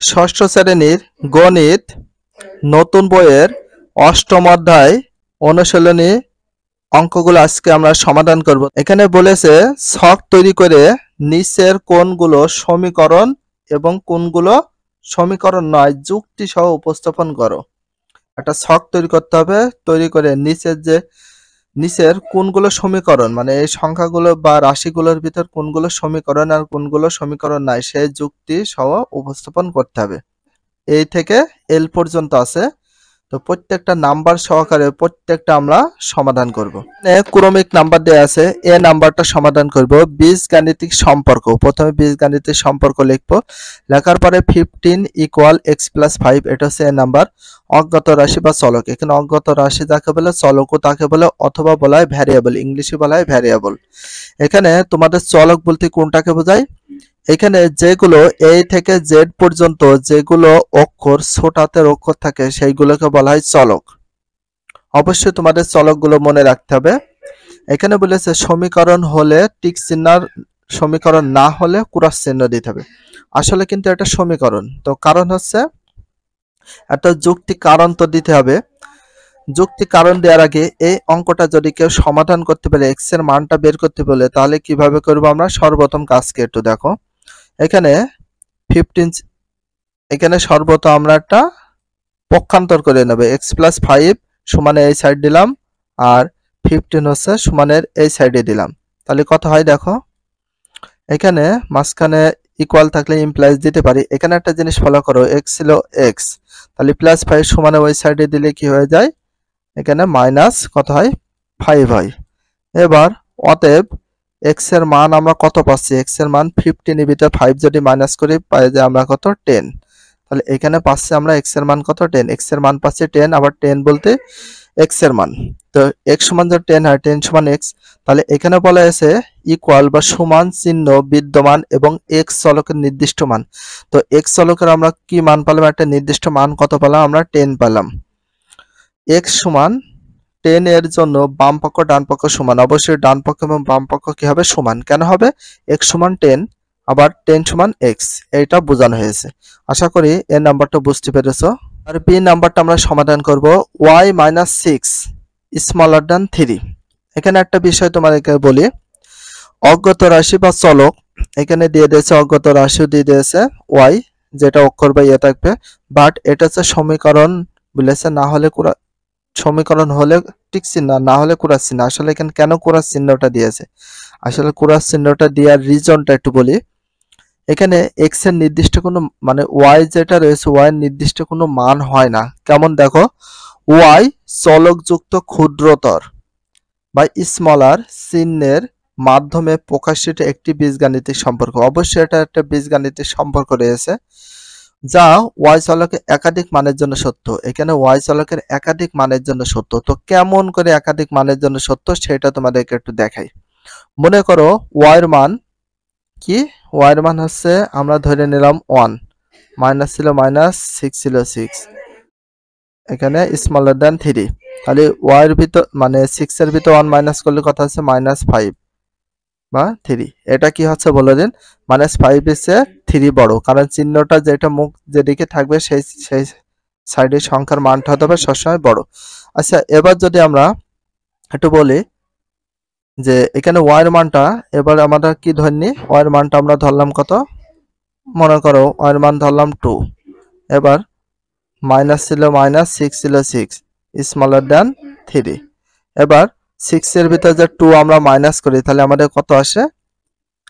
ষষ্ঠ শ্রেণীর গণিত নতুন বইয়ের অষ্টম অধ্যায় অনুশীলনী অঙ্কগুলো আজকে আমরা সমাধান করব। এখানে বলেছে ছক তৈরি করে নিচের কোনগুলো সমীকরণ এবং কোনগুলো সমীকরণ নয় যুক্তি সহ উপস্থাপন করো। একটা ছক তৈরি করতে হবে, তৈরি করে নিচের কোনগুলো সমীকরণ মানে এই সংখ্যাগুলো বা রাশিগুলোর ভিতর কোনগুলো সমীকরণ আর কোনগুলো সমীকরণ নাই সেই যুক্তি সহ উপস্থাপন করতে হবে। এই থেকে এল পর্যন্ত আছে, তো প্রত্যেকটা নাম্বার সহকারে প্রত্যেকটা আমরা সমাধান করব। ক্রমিক নাম্বার দেয়া আছে, এ নাম্বারটা সমাধান করব। বীজগাণিতিক সম্পর্ক, প্রথমে বীজগাণিতিক সম্পর্ক লিখবো। লেখার পরে 15 ইকুয়াল এক্স প্লাস 5, এটা হচ্ছে এ নাম্বার। অজ্ঞাত রাশি বা চলক, এখানে অজ্ঞাত রাশি যাকে বলে চলকও তাকে বলে, অথবা বলা হয় ভ্যারিয়েবল, ইংলিশে বলা হয় ভ্যারিয়েবল। এখানে তোমাদের চলক বলতে কোনটাকে বোঝায়? এখানে যেগুলো এ থেকে জেড পর্যন্ত যেগুলো অক্ষর ছোট হাতের অক্ষর থাকে সেইগুলোকে বলা হয় চলক। অবশ্যই তোমাদের চলকগুলো মনে রাখতে হবে। এখানে বলেছে সমীকরণ হলে টিক চিহ্ন, সমীকরণ না হলে ক্রস চিহ্ন দিতে হবে। আসলে কিন্তু এটা সমীকরণ, তো কারণ হচ্ছে একটা যুক্তি কারণ তো দিতে হবে। যুক্তি কারণ দেওয়ার আগে এই অঙ্কটা যদি কেউ সমাধান করতে পারে, এক্স এর মানটা বের করতে বলে, তাহলে কিভাবে করবো আমরা? সর্বপ্রথম কাজকে একটু দেখো। এখানে 15, এখানে সর্বত আমরা একটা পক্ষান্তর করে নেব। এক্স প্লাস 5 সমানে এই সাইড দিলাম, আর 15 হচ্ছে সমানের এই সাইডে দিলাম। তাহলে কত হয় দেখো। এখানে মাঝখানে ইকুয়াল থাকলে ইমপ্লাইজ দিতে পারি। এখানে একটা জিনিস ফলো করো, এক্স ছিল এক্স, তাহলে প্লাস 5 সমানে ওই সাইডে দিলে কি হয়ে যায়? এখানে মাইনাস কত হয়? 5 হয়। এবার অতএব এক্স এর মান আমরা কত পাচ্ছি? এক্স এর মান 15 এর ভিতরে 5 যদি মাইনাস করি পাই যে আমরা কত? 10। তাহলে এখানে পাচ্ছি আমরা এক্স এর মান কত? 10। এক্স এর মান পাচ্ছি 10, আবার 10 বলতে এক্স এর মান। তো এক্স সমান যদি 10 হয়, 10 সমান এক্স, তাহলে এখানে বলা আছে ইকুয়াল বা সমান চিহ্ন বিদ্যমান এবং এক্স চলকের নির্দিষ্ট মান। তো এক্স চলকের আমরা কি মান পেলাম? একটা নির্দিষ্ট মান কত পেলাম? আমরা 10 পেলাম। এক্স সমান 10 এর জন্য বাম পক্ষ ডান পক্ষ সমান, অবশ্যই ডান পক্ষ এবং বাম পক্ষ কি হবে? সমান। কেন হবে? এক্স সমান 10, আবার 10 সমান এক্স, এইটা বোঝানো হয়েছে। আশা করি এর নাম্বারটা বুঝতে পেরেছো। আর বি নাম্বারটা আমরা সমাধান করব। y minus 6 smaller than 3। এখানে একটা বিষয় তোমাদেরকে বলি, অজ্ঞাত রাশি বা চলক এখানে দিয়ে দিয়েছে, অজ্ঞাত রাশিও দিয়ে দিয়েছে y, যেটা অক্ষর বা ইয়ে থাকবে, বাট এটা হচ্ছে সমীকরণ বলেছে, না হলে সমীকরণ হলে টিক চিহ্ন, না হলে ক্রস চিহ্ন। আসলে এখানে কেন ক্রস চিহ্নটা দিয়েছে? আসলে ক্রস চিহ্নটা দেওয়ার রিজনটা একটু বলি। এখানে এক্স এর নির্দিষ্ট কোনো মানে ওয়াই যেটা রয়েছে, ওয়াই এর নির্দিষ্ট কোনো মান হয় না। কেমন দেখো, ওয়াই চলকযুক্ত ক্ষুদ্রতর বা স্মলার চিহ্নের মাধ্যমে প্রকাশিত একটি বীজগাণিতিক সম্পর্ক। অবশ্যই এটা একটা বীজগাণিতিক সম্পর্ক রয়েছে যা ওয়াই চলকের একাধিক মানের জন্য সত্য। এখানে ওয়াই চলকের একাধিক মানের জন্য সত্য। তো কেমন করে একাধিক মানের জন্য সত্য সেটা তোমাদেরকে একটু দেখাই। মনে করো ওয়াই এর মান কি? ওয়াই এর মান হচ্ছে আমরা ধরে নিলাম 1, মাইনাস ছিল মাইনাস, 6 ছিল 6, এখানে স্মলার দ্যান 3। তাহলে ওয়াই এর ভিতর মানে 6 এর ভিতর 1 মাইনাস করলে কথা হচ্ছে -5 বা 3। এটা কি হচ্ছে বলে দিন? -5 এর চেয়ে 3 বড়, কারণ চিহ্নটা যেটা মুখ যেদিকে থাকবে সেই সাইডের সংখ্যার মানটা হতে হবে সবসময় বড়। আচ্ছা, এবার যদি আমরা একটু বলি যে এখানে y এর মানটা এবার আমরা কি ধরনি? y এর মানটা আমরা ধরলাম কত? মনে করো y এর মান ধরলাম 2। এবার মাইনাস ছিল মাইনাস, 6 ছিল 6, স্মলার দ্যান 3। এবার 6 এর ভিতর যে 2 আমরা মাইনাস করি তাহলে আমাদের কত আসে?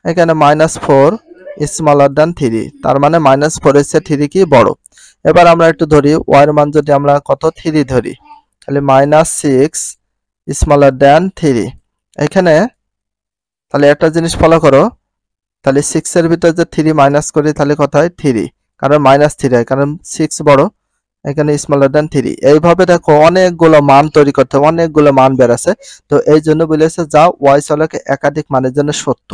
এখানে -4 স্মলার দ্যান 3, তার মানে -4 এর চেয়ে 3 কি বড়। এবার আমরা একটু ধরি y এর মান যদি আমরা কত? 3 ধরি, তাহলে -6 স্মলার দ্যান 3। এখানে তাহলে একটা জিনিস ফলো করো, তাহলে 6 এর ভিতর যে 3 মাইনাস করি তাহলে কত হয়? 3, কারণ -3 হয়, কারণ 6 বড়, এখানে স্মলার দ্যান 3। এইভাবে দেখো অনেকগুলো মান তৈরি করতে, অনেকগুলো মান বেরাছে। তো এই জন্য বলেছে যা ওয়াই চলকে একাধিক মানের জন্য সত্য।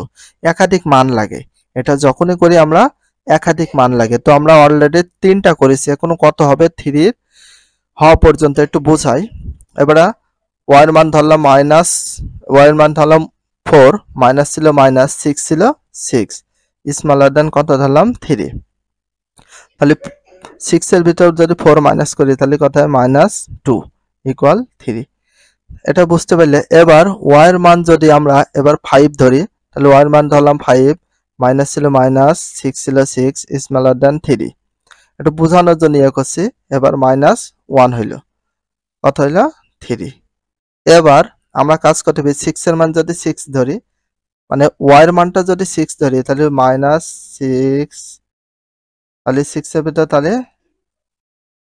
একাধিক মান লাগে, এটা যখনই করি আমরা একাধিক মান লাগে। তো আমরা অলরেডি 3টা করেছি, এখন কত হবে? 3 হওয়া পর্যন্ত একটু বোঝাই। এবার ওয়াই এর মান ধরলাম মাইনাস, ওয়াই এর মান ধরলাম 4, মাইনাস ছিল মাইনাস, 6 ছিল 6, স্মলার দ্যান কত ধরলাম? 3। তাহলে 6 এর ভিতর যদি 4 মাইনাস করি তাহলে কত হয় -2 ইকুয়াল 3। এটা বুঝতে পারলে এবার y এর মান যদি আমরা এবার 5 ধরি তাহলে y এর মান ধরলাম 5, মাইনাস ছিল মাইনাস, 6 ছিল 6, স্মলার দ্যান 3। এটা বোঝানোর জন্য ইয়ে করছি। এবার -1 হইল, কত হইল 3। এবার আমরা কাজ করতে হবে 6 এর মান যদি 6 ধরি, মানে y এর মানটা যদি 6 ধরি তাহলে -6, তাহলে 6 এর ভিতর তাহলে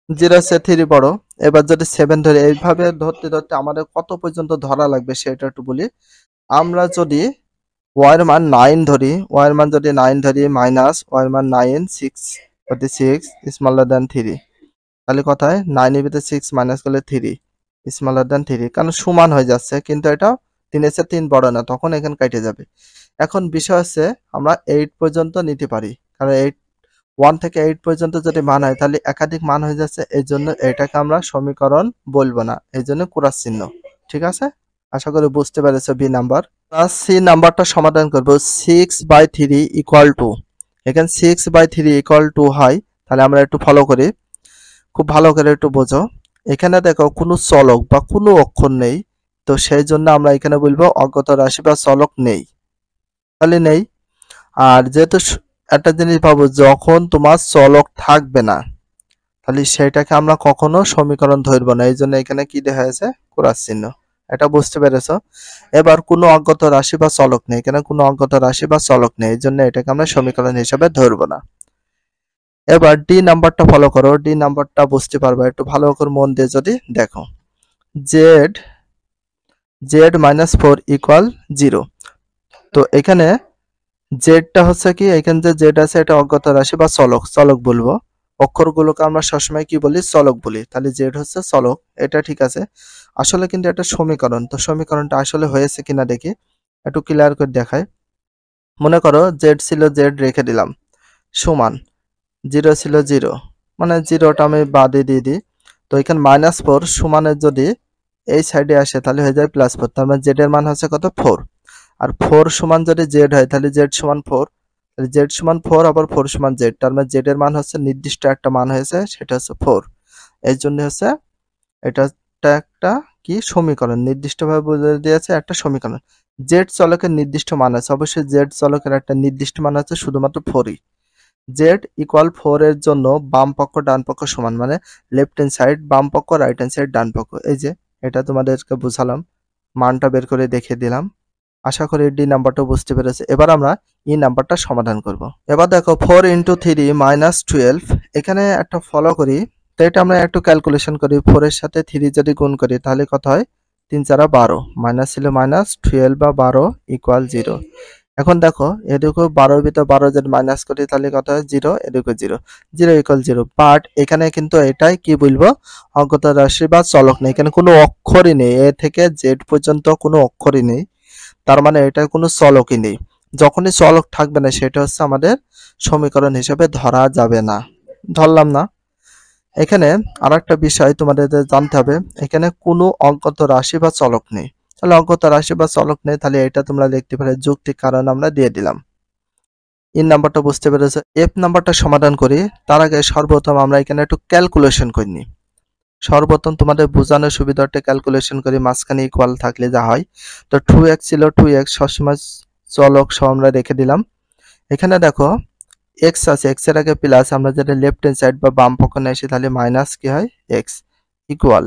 0 সে 3 বড়। এবার যদি 7 ধরি, এইভাবে ধরতে ধরতে আমাদের কত পর্যন্ত ধরা লাগবে সেটা একটু বলি। আমরা যদি y এর মান 9 ধরি, y এর মান যদি 9 ধরি, মাইনাস y এর মান 9, 6 স্মলার দ্যান 3, তাহলে কত হয় 9 এর ভিতরে 6 মাইনাস করলে 3 স্মলার দ্যান 3, কারণ সমান হয়ে যাচ্ছে কিন্তু এটা 3 এর চেয়ে 3 বড় না, তখন এখানে কেটে যাবে। এখন বিষয় হচ্ছে আমরা 8 পর্যন্ত নিতে পারি, কারণ 1 থেকে 8 পর্যন্ত যদি মান হয় তাহলে একাধিক মান হয়ে যাচ্ছে, এই জন্য এটাকে আমরা সমীকরণ বলবো না, এই জন্য ক্রস চিহ্ন। ঠিক আছে, আশা করি বুঝতে পেরেছো। বি নাম্বার প্লাস সি নাম্বারটা সমাধান করব। 6/3 ইকুয়াল টু, এখানে 6/3 ইকুয়াল টু হয়, তাহলে আমরা একটু ফলো করি, খুব ভালো করে একটু বোঝো। এখানে দেখো কোনো চলক বা কোনো অক্ষর নেই, তো সেই জন্য আমরা এখানে বলবো অজ্ঞাত রাশি বা চলক নেই, তাহলে নেই। আর যেহেতু একটা জিনিস পাবো, যখন তোমার চলক থাকবে না তাহলে সেইটাকে আমরা কখনো সমীকরণ ধরবো না, এই জন্য এখানে কি দেখা হয়েছে ক্রস চিহ্ন। এটা বুঝতে পেরেছো। এবার কোনো অজ্ঞাত রাশি বা চলক নেই, এখানে কোনো অজ্ঞাত রাশি বা চলক নেই, এই জন্য এটাকে আমরা সমীকরণ হিসেবে ধরবো না। এবার ডি নাম্বারটা ফলো করো, ডি নাম্বারটা বুঝতে পারবে একটু ভালো করে মন দিয়ে যদি দেখো। z-4 equal 0। তো এখানে জেডটা হচ্ছে কি, এখানে যে জেড আছে এটা অজ্ঞাত রাশি বা চলক, চলক বলবো। অক্ষরগুলোকে আমরা সবসময় কি বলি, চলক বলি, তাহলে জেড হচ্ছে চলক, এটা ঠিক আছে। আসলে কিন্তু এটা সমীকরণ, তো সমীকরণটা আসলে হয়েছে কিনা দেখি, একটু ক্লিয়ার করে দেখায়। মনে করো জেড ছিল জেড রেখে দিলাম, সমান 0 ছিল 0, মানে 0টা আমি বাদে দিয়ে দিই। তো এখানে -4 সমানের যদি এই সাইডে আসে তাহলে হয়ে যায় +4, তার মানে জেড এর মান হচ্ছে কত 4। আর 4 সমান যদি জেড হয় তাহলে জেড সমান 4, তাহলে জেড সমান 4 আবার 4 সমান জেড, তার মানে জেড এর মান হচ্ছে নির্দিষ্ট একটা মান হয়েছে, সেটা হচ্ছে 4। এই জন্য হচ্ছে এটা একটা কি সমীকরণ, নির্দিষ্টভাবে বলে দিয়েছে একটা সমীকরণ। জেড চলকের নির্দিষ্ট মান আছে, অবশ্যই জেড চলকের একটা নির্দিষ্ট মান আছে শুধুমাত্র 4ই। জেড ইকুয়াল 4 এর জন্য বাম পক্ষ ডান পক্ষ সমান, মানে লেফট হ্যান্ড সাইড বাম পক্ষ, রাইট হ্যান্ড সাইড ডান পক্ষ। এই যে এটা তোমাদেরকে বুঝালাম, মানটা বের করে দেখিয়ে দিলাম। আশা করি ডি নাম্বারটা বুঝতে পেরেছে। এবার আমরা ই নাম্বারটা সমাধান করব। এবার দেখো 4 × 3 -12, এখানে একটা ফলো করি, তো এটা আমরা একটু ক্যালকুলেশন করি। 4 এর সাথে 3 যদি গুণ করি তাহলে কত হয়, 3 × 4 = 12, মাইনাস ছিল মাইনাস, 12 বা 12 ইকুয়াল 0। এখন দেখো এদিকে 12 এর ভিতর 12 যদি মাইনাস করি তাহলে কত হয় 0, এদিকে 0, 0 ইকুয়াল 0। বাট এখানে কিন্তু এটাই কি বলবো, অজ্ঞাত রাশি বা চলক নেই, এখানে কোনো অক্ষরই নেই, এ থেকে জেড পর্যন্ত কোনো অক্ষরই নেই, তার মানে এটা কোনো চলকই নেই। যখনই চলক থাকবে না সেটা হচ্ছে আমাদের সমীকরণ হিসেবে ধরা যাবে না, ধরলাম না। এখানে আরেকটা বিষয় তোমাদের জানতে হবে, এখানে কোনো অজ্ঞাত রাশি বা চলক নেই, তাহলে অজ্ঞাত রাশি বা চলক নেই, তাহলে এটা তোমরা লিখতে পারো যৌক্তিক কারণ আমরা দিয়ে দিলাম। ইন নাম্বারটা বুঝতে পেরেছো। এফ নাম্বারটা সমাধান করি, তার আগে সর্বপ্রথম আমরা এখানে একটু ক্যালকুলেশন করে নিই। সর্বপ্রথম তোমাদের বোঝানোর সুবিধার্থে ক্যালকুলেশন করি, মাঝখানে ইকুয়াল থাকলে যা হয়। তো 2x ছিল 2x সবসময় চলক সহ আমরা রেখে দিলাম। এখানে দেখো x আছে, x এর আগে প্লাস, আমরা যদি লেফট হ্যান্ড সাইড বা বাম পক্ষ নিয়ে আসি তাহলে মাইনাস কি হয় x ইকুয়াল,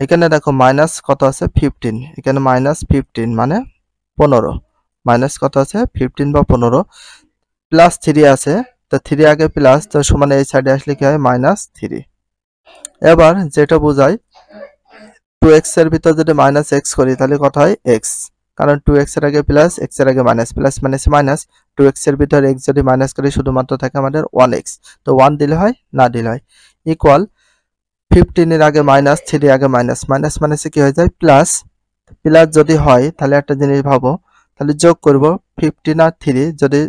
এখানে দেখো মাইনাস কত আছে 15, এখানে -15 মানে 15, মাইনাস কত আছে 15 বা 15, প্লাস 3 আছে, তো 3 আগে প্লাস, তো সমান এই সাইডে আসলে কি হয় -3। এবার যেটা বোঝায় 2x এর ভিতর যদি -x করি তাহলে কত হয় x, কারণ 2x এর আগে প্লাস, x এর আগে মাইনাস, প্লাস মাইনাসে মাইনাস, 2x এর ভিতর x যদি মাইনাস করি শুধুমাত্র থাকে আমাদের 1x, তো 1 দিলে হয় না দিলে হয়, ইকুয়াল 15 এর আগে মাইনাস, 3 আগে মাইনাস, মাইনাস মাইনাসে কি হয়ে যায় প্লাস, প্লাস যদি হয় তাহলে একটা জিনিস ভাবো, তাহলে যোগ করব 15 আর 3 যদি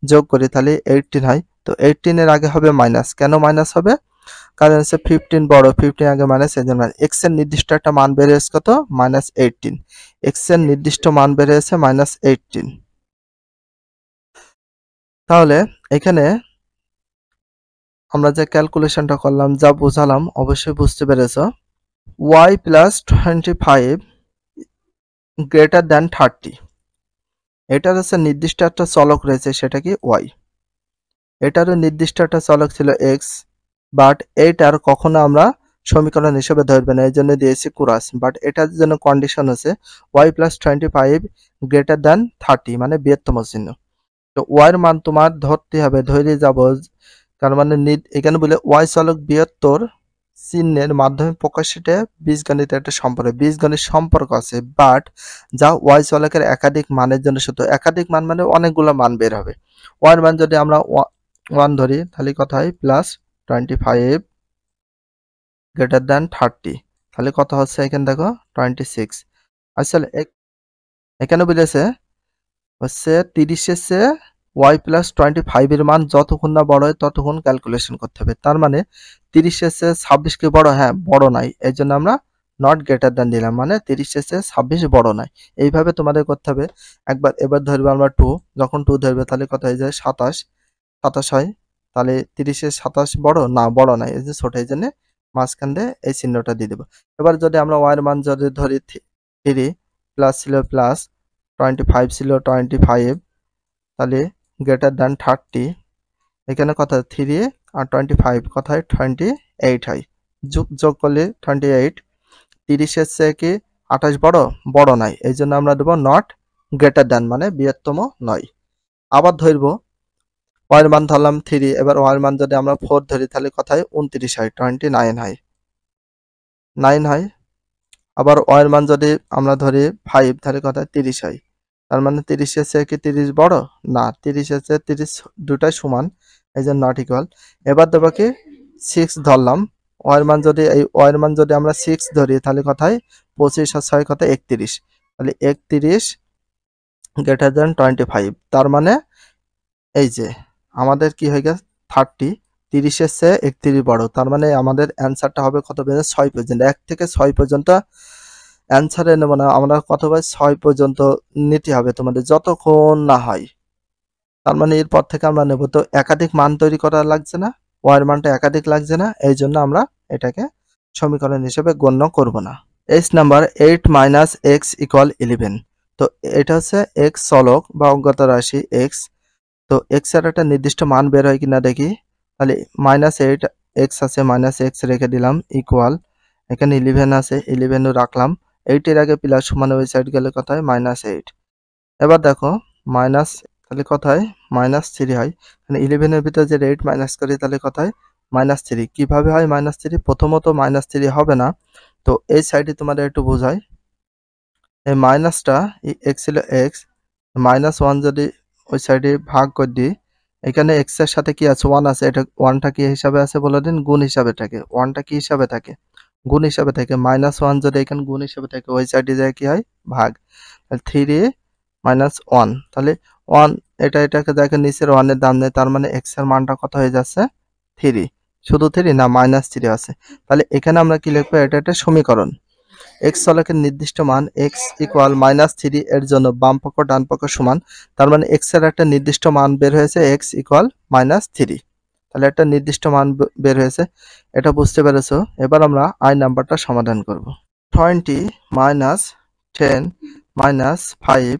যোগ করি তাহলে 18 হয়, তো 18 এর আগে হবে মাইনাস, কেন মাইনাস হবে, কারণ হচ্ছে 15 বড়, 15 আগে মাইনাস, এই জন্য x এর নির্দিষ্ট একটা মান বের হয়েছে কত -18, x এর নির্দিষ্ট মান বের হয়েছে -18। তাহলে এখানে আমরা যে ক্যালকুলেশনটা করলাম, যা বোঝালাম অবশ্যই বুঝতে পেরেছো। y প্লাস 25 গ্রেটার দ্যান 30, এটার হচ্ছে নির্দিষ্ট একটা চলক রয়েছে, সেটা কি y। এটারও নির্দিষ্ট একটা চলক ছিল x, বাট এইটার কখনো আমরা সমীকরণ হিসেবে ধরবে না, এই জন্য দিয়েছি কুরাস। বাট এটার জন্য কন্ডিশন আছে y প্লাস 25 গ্রেটার দ্যান 30, মানে বৃহত্তম চিহ্ন। তো y এর মান তোমার ধরতে হবে, ধরে যাব। তার মানে এখানে বলে y চলক বৃহত্তর চিহ্নের মাধ্যমে প্রকাশিত বীজগণিতের একটা সম্পর্ক, বীজগণিত সম্পর্ক আছে, বাট যা y চলকের একাধিক মানের জন্য সত্য। একাধিক মান মানে অনেকগুলো মান বের হবে। y এর মান যদি আমরা 1 ধরি, তাহলে কত হয় প্লাস 25 গ্রেটার দ্যান 30, তাহলে কত হচ্ছে এখানে দেখো 26। আসলে এখানে বলেছে হচ্ছে 30-এর চেয়ে y প্লাস 25 এর মান যতক্ষণ না বড় হয় ততক্ষণ ক্যালকুলেশন করতে হবে। তার মানে 30-এর চেয়ে 26 কি বড়? হ্যাঁ, বড় নাই, এই জন্য আমরা নট গ্রেটার দ্যান দিলাম, মানে 30-এর চেয়ে 26 বড় নয়। এইভাবে তোমাদের করতে হবে। এবার ধরবে আমরা 2, যখন 2 ধরবে তাহলে কত হয়ে যায় 27 হয়। তাহলে 30-এর 27 বড় না, বড় নাই, এই যে ছোট, এই জন্য মাঝখান দিয়ে এই চিহ্নটা দিয়ে দেবো। এবার যদি আমরা y এর মান যদি ধরি 3, প্লাস ছিল প্লাস 25 ছিল 25, তাহলে গ্রেটার দ্যান 30, এখানে কত 3 আর 25 কত হয় 28 হয়। যোগ করলে 28। 30-এর চেয়ে কি 28 বড়? বড় নাই, এই জন্য আমরা দেবো নট গ্রেটার দ্যান, মানে বৃহত্তম নয়। আবার ধরবো y এর মান ধরলাম 3, এবার y এর মান যদি আমরা 4 ধরি তাহলে কত হয় 29 হয়, 29 হয়, 9 হয়। আবার y এর মান যদি আমরা ধরি 5, তাহলে কত হয় 30 হয়। তার মানে 30-এর চেয়ে কি 30 বড়? না, 30-এর চেয়ে 30 দুটাই সমান, এই জন্য নট ইকুয়াল। এবার দেবো কি 6 ধরলাম, y এর মান যদি আমরা 6 ধরি তাহলে কত হয় 25 আর 6 কত 31, তাহলে 31 গ্রেটার দ্যান 25। তার মানে এই যে আমাদের কি হয়ে গেছে 30, 30-এর চেয়ে 31 বড়, তার মানে আমাদের অ্যান্সারটা হবে কত পর্যন্ত? 6 পর্যন্ত। 1 থেকে 6 পর্যন্ত অ্যান্সারে নেব না আমরা, কত হয় 6 পর্যন্ত নিতে হবে তোমাদের, যতক্ষণ না হয়। তার মানে এরপর থেকে আমরা নেব, তো একাধিক মান তৈরি করা লাগছে না, y এর মানটা একাধিক লাগছে না, এই জন্য আমরা এটাকে সমীকরণ হিসেবে গণ্য করব না। h number 8 minus x equal 11। তো এটা হচ্ছে x চলক বা অজ্ঞাত রাশি x। তো x এর একটা নির্দিষ্ট মান বের হয় কিনা দেখি। তাহলে -8 x আছে, -x রেখে দিলাম, ইকুয়াল এখানে 11 আছে, 11 রাখলাম। 8 এর আগে প্লাস সমান ওই সাইড গেলে কত হয় -8। এবার দেখো মাইনাস, তাহলে কত হয় -3 হয়। মানে 11 এর ভিতরে যে 8 মাইনাস করি তাহলে কত হয় -3। কিভাবে হয় -3? প্রথমত -3 হবে না, তো এই সাইডে তোমাদের একটু বোঝাই। এই মাইনাসটা x ছিল x, -1 যদি ওই সাইডে ভাগ করে দিই, এখানে x এর সাথে কি আছে 1 আছে, এটা 1টা কি হিসাবে আছে বলে দিন? গুণ হিসাবে থাকে। 1টা কি হিসাবে থাকে? গুণ হিসাবে থাকে। -1 যদি এখানে গুণ হিসাবে থাকে, ওই সাইডে যায় কি হয় ভাগ। 3 -1, তাহলে 1 এটাকে দেখেন নিচের 1 এর দাম নেই, তার মানে x এর মানটা কত হয়ে যাচ্ছে 3। শুধু 3 না, -3 আছে। তাহলে এখানে আমরা কি লিখবো? এটা একটা সমীকরণ। x চলকের নির্দিষ্ট মান x ইকুয়াল -3 এর জন্য বাম পক্ষ ডান পক্ষ সমান, তার মানে x এর একটা নির্দিষ্ট মান বের হয়েছে, x ইকুয়াল -3। তাহলে একটা নির্দিষ্ট মান বের হয়েছে, এটা বুঝতে পেরেছো। এবার আমরা i নাম্বারটা সমাধান করব। 20 - 10 - 5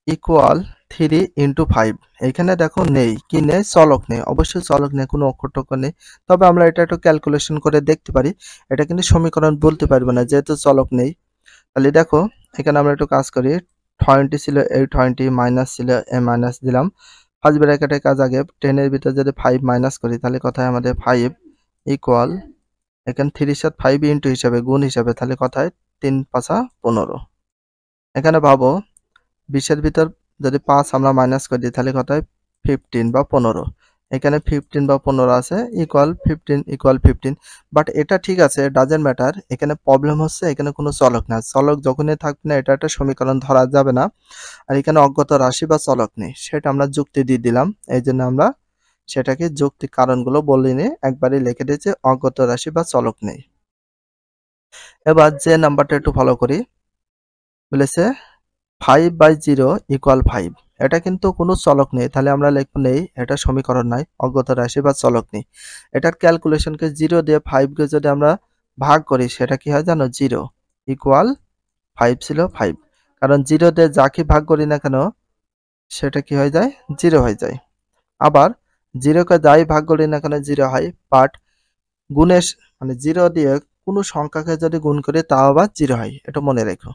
ইকুয়াল 3 × 5। এখানে দেখো নেই, কি নেই? চলক নেই। অবশ্যই চলক নেই, কোনো অক্ষর টক্ষর নেই। তবে আমরা এটা একটু ক্যালকুলেশন করে দেখতে পারি, এটা কিন্তু সমীকরণ বলতে পারবো না যেহেতু চলক নেই। তাহলে দেখো এখানে আমরা একটু কাজ করি। 20 ছিল এই 20, মাইনাস ছিল মাইনাস দিলাম। ফার্স্ট ব্র্যাকেটের কাজ আগে, 10 এর ভিতরে যদি 5 মাইনাস করি তাহলে কত হয় আমাদের 5 ইকুয়াল, এখানে 3 এর সাথে 5 ইন্টু হিসাবে গুণ হিসাবে, তাহলে কত হয় 3 × 5 = 15। এখানে ভাবো 20 এর ভিতর যদি 5 আমরা মাইনাস করে দিই তাহলে কত হয় 15 বা 15। এখানে 15 বা 15 আছে, ইকুয়াল 15 বাট এটা ঠিক আছে, ডাজেন্ট ম্যাটার। এখানে প্রবলেম হচ্ছে এখানে কোনো চলক না, চলক যখনই থাকবে না এটা একটা সমীকরণ ধরা যাবে না। আর এখানে অজ্ঞাত রাশি বা চলক নেই, সেটা আমরা যুক্তি দিয়ে দিলাম, এই জন্য আমরা সেটাকে যৌক্তিক কারণগুলো বলিনি, একবারে লিখে দিয়েছি অজ্ঞাত রাশি বা চলক নেই। এবার যে নাম্বারটা একটু ফলো করি, বলেছে 5/0 = 5। এটা কিন্তু কোনো চলক নেই, তাহলে আমরা লিখব নেই, এটা সমীকরণ নাই, অজ্ঞাত রাশি বা চলক নেই। এটার ক্যালকুলেশনকে 0 দিয়ে 5 কে যদি আমরা ভাগ করি সেটা কি হয় জানো, 0 ইকুয়াল 5 ছিল 5, কারণ 0 দিয়ে যাকে ভাগ করি না কেন সেটা কি হয়ে যায়, 0 হয়ে যায়। আবার 0 কে যাই ভাগ করি না কেন 0 হয়, বাট গুণের মানে 0 দিয়ে কোনো সংখ্যাকে যদি গুণ করি তাও আবার 0 হয়, এটা মনে রেখো।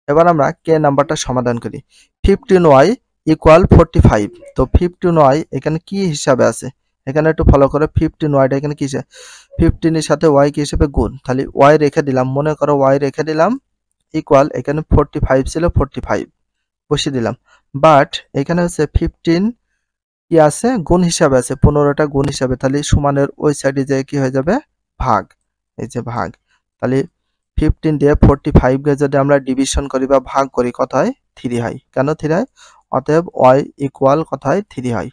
এবার আমরা কে নাম্বারটা সমাধান করি। 15y equal 45। তো 15y এখানে কি হিসাবে আছে, এখানে একটু ফলো করো। 15yটা এখানে কি, 15 এর সাথে y কি হিসেবে গুণ, তাহলে y রেখে দিলাম, মনে করো y রেখে দিলাম ইকুয়াল, এখানে 45 ছিল 45 বসিয়ে দিলাম। বাট এখানে হচ্ছে 15 কি আছে, গুণ হিসাবে আছে, 15টা গুণ হিসাবে, তাহলে সমানের ওই সাইডে যে কি হয়ে যাবে, ভাগ, এই যে ভাগ। তাহলে 15 দিয়ে 45 কে যদি আমরা ডিভিশন করি বা ভাগ করি কত হয়, 3 হয়। কেন 3 হয়, অতএব y ইকুয়াল কত হয়, 3 হয়।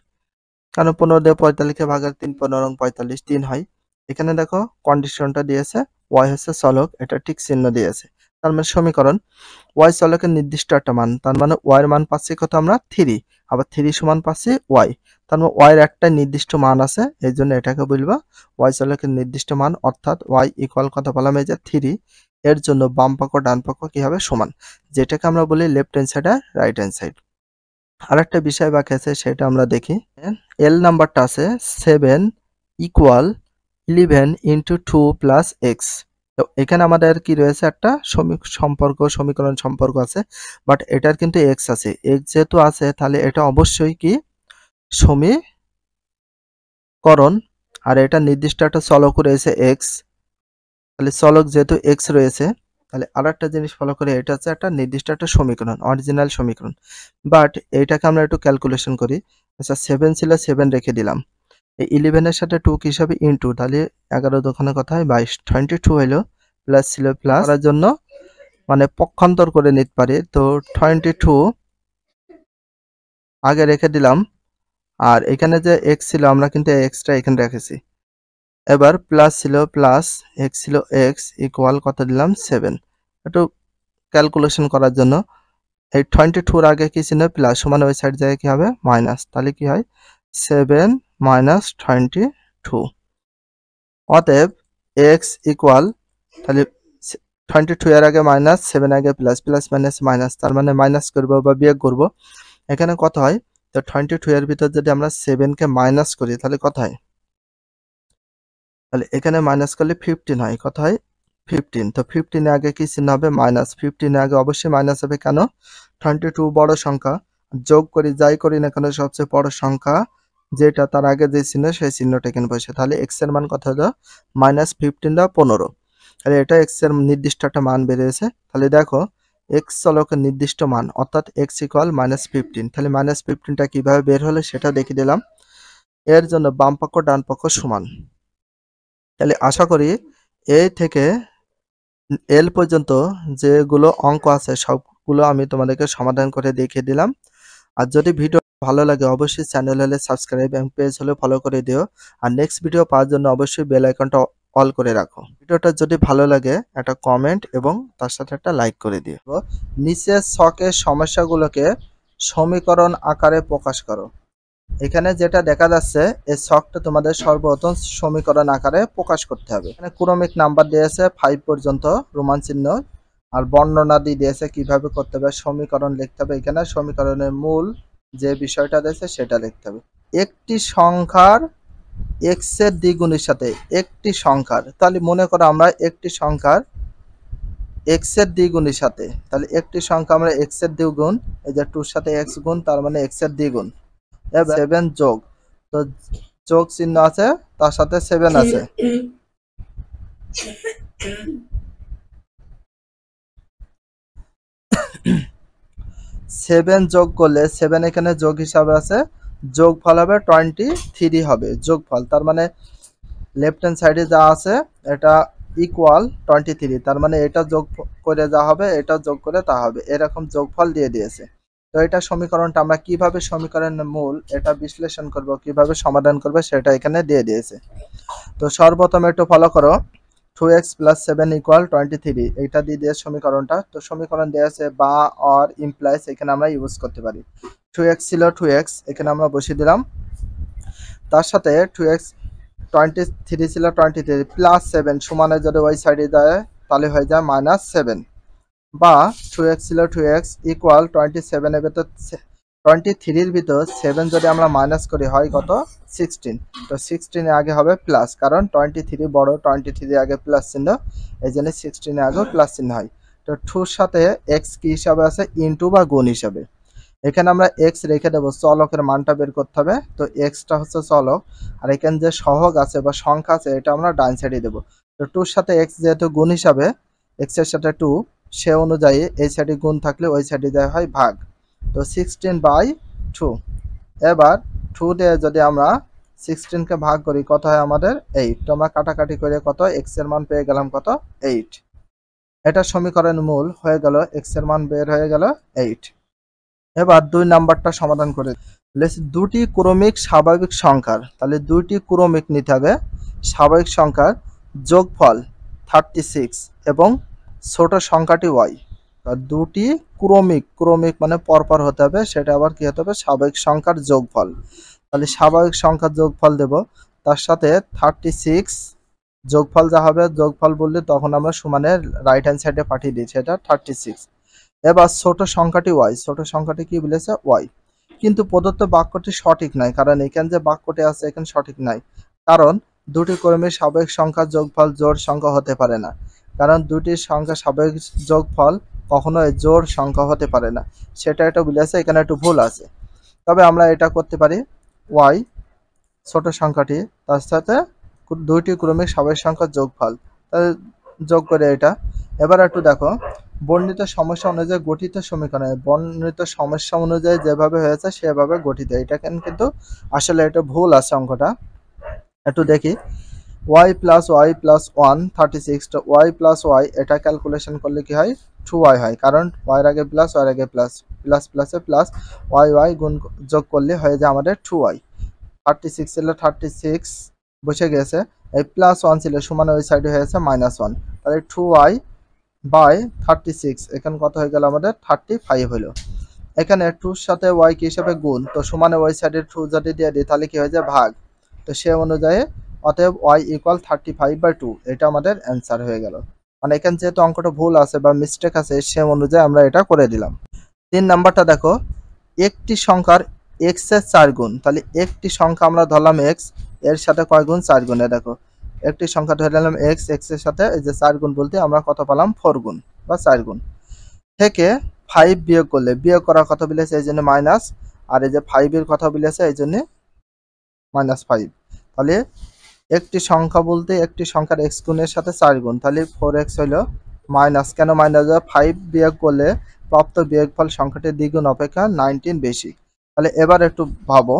কারণ 15 দিয়ে 45 কে ভাগের 3 15 45 3 হয়। এখানে দেখো কন্ডিশনটা দিয়েছে y হচ্ছে চলক, এটা ঠিক চিহ্ন দিয়েছে, তার মানে সমীকরণ y চলকের নির্দিষ্ট একটা মান, তার মানে y এর মান পাচ্ছি কত আমরা, 3, আবার 3 সমান পাচ্ছি y, তার মানে y এর একটা নির্দিষ্ট মান আছে, এই জন্য এটাকে বলবো y চলকের নির্দিষ্ট মান, অর্থাৎ y ইকুয়াল কত বললাম, এই যে 3, এর জন্য বাম পক্ষ ডান পক্ষ কি হবে, সমান, যেটাকে আমরা বলি লেফট হ্যান্ড সাইড আর রাইট হ্যান্ড সাইড। আরেকটা বিষয় বাকি আছে সেটা আমরা দেখি। এল নাম্বারটা আছে 7 ইকুয়াল 11 ইন্টু 2 প্লাস এক্স। তো এখানে আমাদের কি রয়েছে, একটা সমীকরণ সম্পর্ক আছে, বাট এটার কিন্তু এক্স আছে, এক্স যেহেতু আছে তাহলে এটা অবশ্যই কি সমীকরণ, আর এটা নির্দিষ্ট একটা চলক রয়েছে এক্স, তাহলে চলক যেহেতু এক্স রয়েছে, তাহলে আরেকটা জিনিস ফলো করে, এটা হচ্ছে একটা নির্দিষ্ট একটা সমীকরণ, অরিজিনাল সমীকরণ। বাট এইটাকে আমরা একটু ক্যালকুলেশন করি। আচ্ছা 7 ছিল 7 রেখে দিলাম, এই 11 এর সাথে 2 কি হিসাবে ইনটু, তাহলে 11 দোকানে কথা হয় 22, 22 হইলো, প্লাস ছিল প্লাস করার জন্য মানে পক্ষান্তর করে নিতে পারি, তো 22 আগে রেখে দিলাম, আর এখানে যে এক্স ছিল আমরা কিন্তু এক্সটা এখানে রেখেছি। এবার প্লাস ছিল প্লাস, এক্স ছিল এক্স ইকুয়াল কত দিলাম, 7। একটু ক্যালকুলেশন করার জন্য এই 22 এর আগে কি ছিল, প্লাস, সমান ওই সাইড জায়গায় কি হবে, মাইনাস, তাহলে কি হয় 7 মাইনাস 22। অতএব এক্স ইকুয়াল, তাহলে 22 এর আগে মাইনাস, 7 আগে প্লাস, প্লাস মাইনাস মাইনাস, তার মানে মাইনাস করবো বা বিয়োগ করবো, এখানে কত হয়, তো 22 এর ভিতর যদি আমরা 7 কে মাইনাস করি তাহলে কত হয়, তাহলে এখানে মাইনাস করলে 15 হয়, কত হয় 15। তো 15 এর আগে কি চিহ্ন হবে, মাইনাস, 15 এর আগে অবশ্যই মাইনাস হবে, কেন 22 বড় সংখ্যা, যোগ করি যাই করি না কেন সবচেয়ে বড় সংখ্যা যেটা, তার আগে যে চিহ্ন সেই চিহ্নটা এখানে বসে, তাহলে এক্স এর মান কত হলো, মাইনাস 15 বা 15, তাহলে এটা এক্স এর নির্দিষ্ট একটা মান বেরিয়েছে। তাহলে দেখো এক্স চলকের নির্দিষ্ট মান, অর্থাৎ এক্স ইকুয়াল মাইনাস 15, তাহলে মাইনাস 15টা কিভাবে বের হলো সেটা দেখিয়ে দিলাম। এর জন্য বাম পক্ষ ডান পক্ষ সমান, তাহলে আশা করি এ থেকে এল পর্যন্ত যেগুলো অঙ্ক আছে সবগুলো আমি তোমাদেরকে সমাধান করে দেখিয়ে দিলাম। আর যদি ভিডিও ভালো লাগে অবশ্যই চ্যানেল হলে সাবস্ক্রাইব এবং পেজ হলে ফলো করে দিও, আর নেক্সট ভিডিও পাওয়ার জন্য অবশ্যই বেল আইকনটা অল করে রাখো। ভিডিওটা যদি ভালো লাগে একটা কমেন্ট এবং তার সাথে একটা লাইক করে দিও। নিচের ছকের সমস্যাগুলোকে সমীকরণ আকারে প্রকাশ করো। এখানে যেটা দেখা যাচ্ছে এই ছকটা তোমাদের সর্বপ্রথম সমীকরণ আকারে প্রকাশ করতে হবে। এখানে ক্রমিক নাম্বার দিয়েছে 5 পর্যন্ত রোমান চিহ্ন, আর বর্ণনা দিয়ে দিয়েছে কিভাবে করতে হবে, সমীকরণ লিখতে হবে। এখানে সমীকরণের মূল যে বিষয়টা দিয়েছে সেটা লিখতে হবে। একটি সংখ্যার x এর দ্বিগুণের সাথে একটি সংখ্যার, তাহলে মনে করো আমরা একটি সংখ্যার x এর দ্বিগুণের সাথে, তাহলে একটি সংখ্যা আমরা x এর দ্বিগুণ, এই যে 2 এর সাথে x গুণ, তার মানে x এর দ্বিগুণ, 7 যোগ, তো যোগ চিহ্ন আছে তার সাথে 7 আছে, 7 যোগ করলে 7 এখানে যোগ হিসাবে আছে, যোগফল হবে 23 হবে যোগফল, তার মানে লেফট হ্যান্ড সাইডে যা আছে এটা ইকুয়াল 23, তার মানে এটা যোগ করে যা হবে এটা যোগ করে তা হবে, এরকম যোগফল দিয়ে দিয়েছে। তো এটা সমীকরণটা আমরা কিভাবে সমীকরণের মূল এটা বিশ্লেষণ করব, কিভাবে সমাধান করব সেটা এখানে দিয়ে দিয়েছে। তো সর্বপ্রথম একটু ফলো করো, 2x plus 7 equal 23, এইটা দিয়ে সমীকরণটা। তো সমীকরণ দেওয়া আছে বা অর ইমপ্লাইজ, এখানে আমরা ইউজ করতে পারি। 2x ছিল 2x, এখানে আমরা বসিয়ে দিলাম। তার সাথে 2x 23 ছিল 23 প্লাস 7 সমানে যদি ওই সাইডে যায় তাহলে হয়ে যায় -7, বা 2x ছিল 2x ইকুয়াল 27 এর ভিতর 23 এর ভিতর 7 যদি আমরা মাইনাস করি হয় কত 16। তো 16 এর আগে হবে প্লাস, কারণ 23 বড়, 23 এর আগে প্লাস চিহ্ন, এই জন্য 16 এর আগে প্লাস চিহ্ন হয়। তো 2 এর সাথে x কি হিসাবে আছে, ইনটু বা গুণ হিসাবে। এখানে আমরা x রেখে দেবো, চলকের মানটা বের করতে হবে। তো x টা হচ্ছে চলক, আর এখানে যে সহগ আছে বা সংখ্যা আছে এটা আমরা ডান সাইডে দেবো। তো 2 এর সাথে x যেহেতু গুণ হিসাবে, x এর সাথে 2, সে অনুযায়ী এই সাইডে গুণ থাকলে ওই সাইডে দেওয়া হয় ভাগ। তো 16/2। এবার 2 দিয়ে যদি আমরা 16 কে ভাগ করি কত হয় আমাদের 8। তো আমরা কাটাকাটি করে কত x এর মান পেয়ে গেলাম কত 8। এটা সমীকরণের মূল হয়ে গেল, x এর মান বের হয়ে গেল 8। এবার 2 নাম্বারটা সমাধান করে দুটি ক্রমিক স্বাভাবিক সংখ্যার, তাহলে দুইটি ক্রমিক নিতে হবে স্বাভাবিক সংখ্যার যোগফল 36 এবং ছোট সংখ্যাটি y। দুটি ক্রমিক মানে পরপর হতে হবে, সেটা আবার কি হতে হবে স্বাভাবিক সংখ্যার যোগফল। তাহলে স্বাভাবিক সংখ্যার যোগফল দেব, তার সাথে 36 যোগফল যা হবে, যোগফল বললে তখন আমরা সমানের রাইট হ্যান্ড সাইডে পাঠিয়ে দিই, সেটা 36। এবার ছোট সংখ্যাটি y, ছোট সংখ্যাটি কি বলেছে y। কিন্তু প্রদত্ত বাক্যটি সঠিক নয়, কারণ এখানে যে বাক্যটি আছে এখানে সঠিক নাই। কারণ দুটি ক্রমিক স্বাভাবিক সংখ্যার যোগফল জোড় সংখ্যা হতে পারে না, কারণ দুটি সংখ্যা স্বাভাবিক যোগফল কখনোই জোড় সংখ্যা হতে পারে না, সেটা এটা বলেছে, এখানে একটু ভুল আছে। তবে আমরা এটা করতে পারি, y ছোট সংখ্যাটি তার সাথে দুইটি ক্রমিক স্বাভাবিক সংখ্যার যোগফল, তাহলে যোগ করে এটা। এবার একটু দেখো, বর্ণিত সমস্যা অনুযায়ী গঠিত সমীকরণ, বর্ণিত সমস্যা অনুযায়ী যেভাবে হয়েছে সেভাবে গঠিত, এটা কিন্তু আসলে এটা ভুল আছে অঙ্কটা। একটু দেখি, y + y + 1 36, তো y + y এটা ক্যালকুলেশন করলে কি হয় 2y হয়, কারণ y এর আগে প্লাস, y এর আগে প্লাস, প্লাস প্লাসে প্লাস, y গুণ যোগ করলে হয়ে যায় আমাদের 2y। 36 ছিল 36 বসে গেছে, এই +1 ছিল সমানে ওই সাইডে হয়েছে -1, তাহলে 2y/36 এখানে কত হয়ে গেল আমাদের 35 হলো। এখানে 2 এর সাথে y কি হিসাবে গুণ, তো সমানে ওই সাইডে 2 যদি দিয়ে দিই তাহলে কি হয়ে যায় ভাগ। তো সে অনুযায়ী অতএব y = 35/2, এটা আমাদের অ্যান্সার হয়ে গেল। মানে এখানে যেহেতু অঙ্কটা ভুল আছে বা মিস্টেক আছে, সে অনুযায়ী আমরা এটা করে দিলাম। 3 নাম্বারটা দেখো, একটি সংখ্যার x এর 4 গুণ, তাহলে একটি সংখ্যা আমরা ধরলাম x, এর সাথে কয় গুণ 4 গুণ। দেখো একটি সংখ্যা ধরে নিলাম x, x এর সাথে এই যে 4 গুণ বলতে আমরা কত পেলাম 4 গুণ বা 4 গুণ। থেকে 5 বিয়োগ করলে, বিয়োগ করার কথা বলেছে এই জন্য মাইনাস, আর এই যে 5 এর কথা বলেছে এই জন্য -5। তাহলে একটি সংখ্যা বলতে একটি সংখ্যার x গুণের সাথে 4 গুণ, তাহলে 4x হলো মাইনাস, কেন মাইনাস, 5 বিয়োগ করলে প্রাপ্ত বিয়োগফল সংখ্যাটির দ্বিগুণ অপেক্ষা 19 বেশি। তাহলে এবার একটু ভাবো,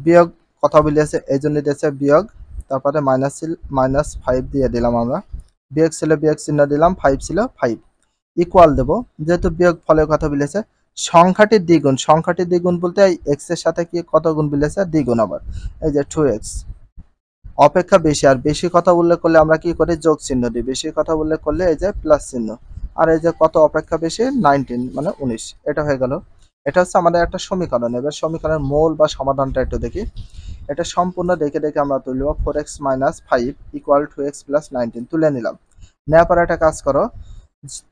বিয়োগ কথা বলেছে এই জন্য দিয়েছে বিয়োগ, তারপরে -5 দিয়ে দিলাম আমরা, বিয়োগ ছিল বিয়োগ চিহ্ন দিলাম, 5 ছিল 5, ইকুয়াল দেব, যেহেতু বিয়োগ ফলের কথা বলেছে সংখ্যাটির দ্বিগুণ, সংখ্যাটির দ্বিগুণ বলতে এই x এর সাথে কি কত গুণ বলেছে দ্বিগুণ, আবার এই যে 2x অপেক্ষা বেশি, আর বেশি কথা উল্লেখ করলে আমরা কি করি যোগ চিহ্ন দিই, বেশি কথা উল্লেখ করলে এই যে প্লাস চিহ্ন, আর এই যে কত অপেক্ষা বেশি 19 মানে 19, এটা হয়ে গেল। এটা হচ্ছে আমাদের একটা সমীকরণ। এবার সমীকরণের মূল বা সমাধানটা একটু দেখি, এটা সম্পূর্ণ দেখে দেখে আমরা তুলব। 4x - 5 = 2x + 19 তুলে নিলাম। নেওয়ার পর একটা কাজ করো,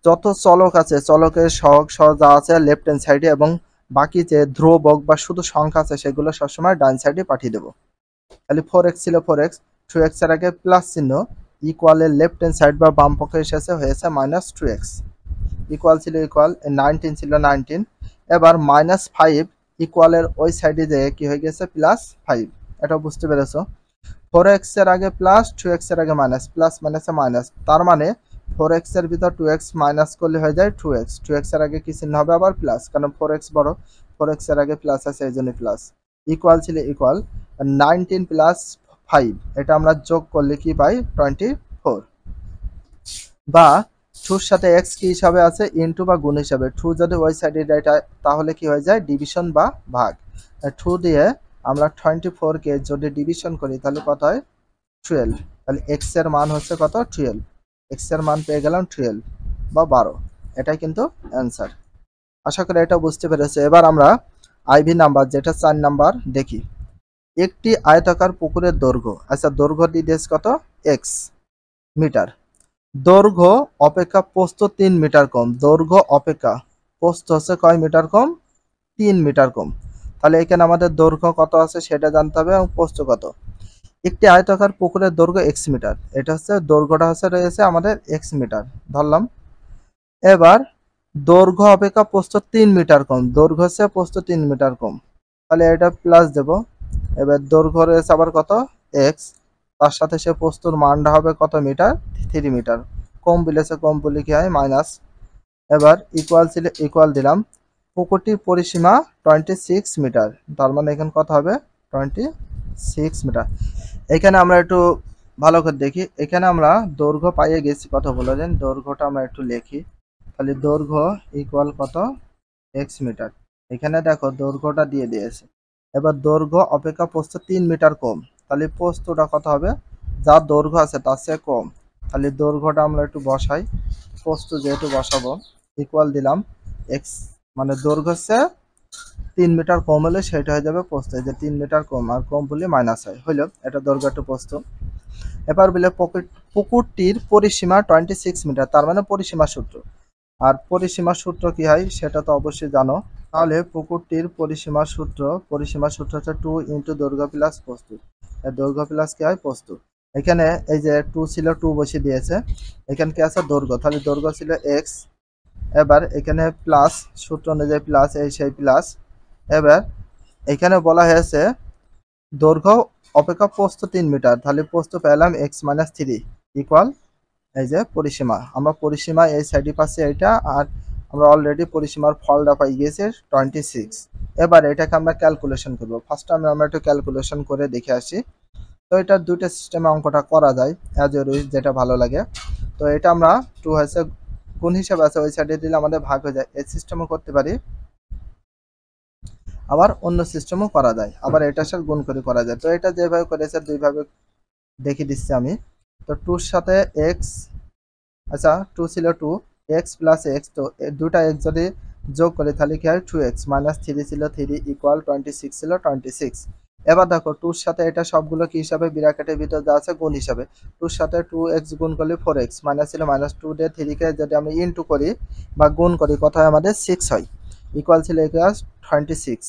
যত চলক আছে চলকের সহগ যা আছে লেফট হ্যান্ড সাইডে, এবং বাকি যে ধ্রুবক বা শুধু সংখ্যা আছে সেগুলো সবসময় ডান সাইডে পাঠিয়ে দেবো। তাহলে 4x ছিল 4x, 2x এর আগে প্লাস চিহ্ন, ইকুয়ালের লেফট হ্যান্ড সাইড বা বাম পক্ষে এসেছে হয়েছে -2x, ইকুয়াল ছিল ইকুয়াল, 19 ছিল 19। এবার -5 ইকুয়ালের ওই সাইডে যেয়ে কি হয়ে গেছে +5, এটা বুঝতে পেরেছো। 4x এর আগে প্লাস, 2x এর আগে মাইনাস, প্লাস মাইনাসে মাইনাস, তার মানে 4x এর ভিতর 2x মাইনাস করলে হয়ে যায় 2x, 2x এর আগে কি চিহ্ন হবে আবার প্লাস, কারণ 4x বড়, 4x এর আগে প্লাস আছে এই জন্য প্লাস, ইকুয়াল ছিল ইকুয়াল 19 + 5, এটা আমরা যোগ করলে কি পাই 24, বা 2 এর সাথে x কি হিসাবে আছে ইনটু বা গুণ হিসাবে, 2 যদি ওই সাইডে যায় তাহলে কি হয়ে যায় ডিভিশন বা ভাগ। 2 দিয়ে আমরা 24 কে যদি ডিভিশন করি তাহলে কত হয় 12, তাহলে x এর মান হচ্ছে কত 12, x এর মান পেয়ে গেলাম 12 বা 12, এটাই কিন্তু অ্যান্সার। আশা করি এটা বুঝতে পেরেছো। এবার আমরা আইভি নাম্বার যেটা 4 নাম্বার দেখি। একটি আয়তাকার পুকুরের দৈর্ঘ্য, আচ্ছা দৈর্ঘ্য দিয়ে দিয়েছে কত এক্স মিটার, দৈর্ঘ্য অপেক্ষা প্রস্থ 3 মিটার কম, দৈর্ঘ্য অপেক্ষা প্রস্থ হচ্ছে কয় মিটার কম, 3 মিটার কম। তাহলে এখানে আমাদের দৈর্ঘ্য কত আছে সেটা জানতে হবে এবং প্রস্থ কত। একটি আয়তাকার পুকুরের দৈর্ঘ্য এক্স মিটার, এটা হচ্ছে দৈর্ঘ্যটা হচ্ছে রয়েছে আমাদের এক্স মিটার ধরলাম। এবার দৈর্ঘ্য অপেক্ষা প্রস্থ 3 মিটার কম, দৈর্ঘ্য হচ্ছে প্রস্থ 3 মিটার কম, তাহলে এটা প্লাস দেব। এবার দৈর্ঘ্য রয়েছে আবার কত এক্স, তার সাথে সে প্রস্থর মানটা হবে কত মিটার, 3 মিটার, কম বলেছে কম বলে কি হয় মাইনাস। এবার ইকুয়াল ছিল ইকুয়াল দিলাম, পুকুরটির পরিসীমা 26 মিটার, তার মানে এখানে কত হবে 26 মিটার। এখানে আমরা একটু ভালো করে দেখি, এখানে আমরা দৈর্ঘ্য পাইয়ে গেছি কত বলে দেন, দৈর্ঘ্যটা আমরা একটু লিখি, তাহলে দৈর্ঘ্য ইকুয়াল কত এক্স মিটার, এখানে দেখো দৈর্ঘ্যটা দিয়ে দিয়েছে। এবার দৈর্ঘ্য অপেক্ষা প্রস্থ 3 মিটার কম, তাহলে প্রস্থটা কত হবে, যা দৈর্ঘ্য আছে তার চেয়ে কম, তাহলে দৈর্ঘ্যটা আমরা একটু বসাই, প্রস্থ যেহেতু বসাবো ইকুয়াল দিলাম এক্স, মানে দৈর্ঘ্য হচ্ছে 3 মিটার কম হলে সেটা হয়ে যাবে প্রস্থ, এই যে 3 মিটার কম আর কম বলে মাইনাস হয়, হইলো এটা দৈর্ঘ্য একটু প্রস্থ। এবার বলে পুকুরটির পরিসীমা 26 মিটার, তার মানে পরিসীমা সূত্র, আর পরিসীমা সূত্র কি হয় সেটা তো অবশ্যই জানো, তাহলে পুকুরটির পরিসীমা সূত্র হচ্ছে 2 ইন্টু দৈর্ঘ্য প্লাস প্রস্থ, দৈর্ঘ্য প্লাস কি হয় প্রস্থ। এখানে এই যে 2 ছিল 2 বসিয়ে দিয়েছে, এখানে কি আছে দৈর্ঘ্য, তাহলে দৈর্ঘ্য ছিল এক্স, এবার এখানে প্লাস সূত্র অনুযায়ী প্লাস এই সেই প্লাস। এবার এখানে বলা হয়েছে দৈর্ঘ্য অপেক্ষা প্রস্থ 3 মিটার, তাহলে প্রস্থ পেলাম এক্স মাইনাস 3 ইকুয়াল এই যে পরিসীমা, আমরা পরিসীমা এই সাইডে পাচ্ছি এইটা, আর আমরা অলরেডি পরিসীমার ফলটা পাই গিয়েছে 26। এবার এটাকে আমরা ক্যালকুলেশন করব, ফার্স্ট আমরা একটু ক্যালকুলেশন করে দেখে আসি। তো এটা দুইটা সিস্টেমে অঙ্কটা করা যায় অ্যাজ ইউজ যেটা ভালো লাগে। তো এটা আমরা 2 হয়েছে গুণ হিসাবে আছে ওই সাইডে দিলে আমাদের ভাগ হয়ে যায়, এই সিস্টেমও করতে পারি, আবার অন্য সিস্টেমও করা যায়, আবার এটার সাথে গুণ করে করা যায়। তো এটা যেভাবে করেছে দুইভাবে দেখিয়ে দিচ্ছি আমি। তো 2 সাথে এক্স, আচ্ছা 2 ছিল 2 এক্স প্লাস এক্স, তো দুটা এক্স যদি যোগ করি তাহলে কি হয় 2x মাইনাস 3 ছিল 3 ইকুয়াল 26 ছিল 26। এবার দেখো 2 এর সাথে এটা সবগুলো কি হিসাবে ব্র্যাকেটের ভিতর যা আছে গুণ হিসাবে, 2 এর সাথে 2x গুণ করলে 4x, মাইনাস ছিল মাইনাস 2 দিয়ে 3 কে যদি আমি ইনটু করি বা গুণ করি কত হয় আমাদের 6 হয়, ইকুয়াল ছিল ইকুয়াল 26।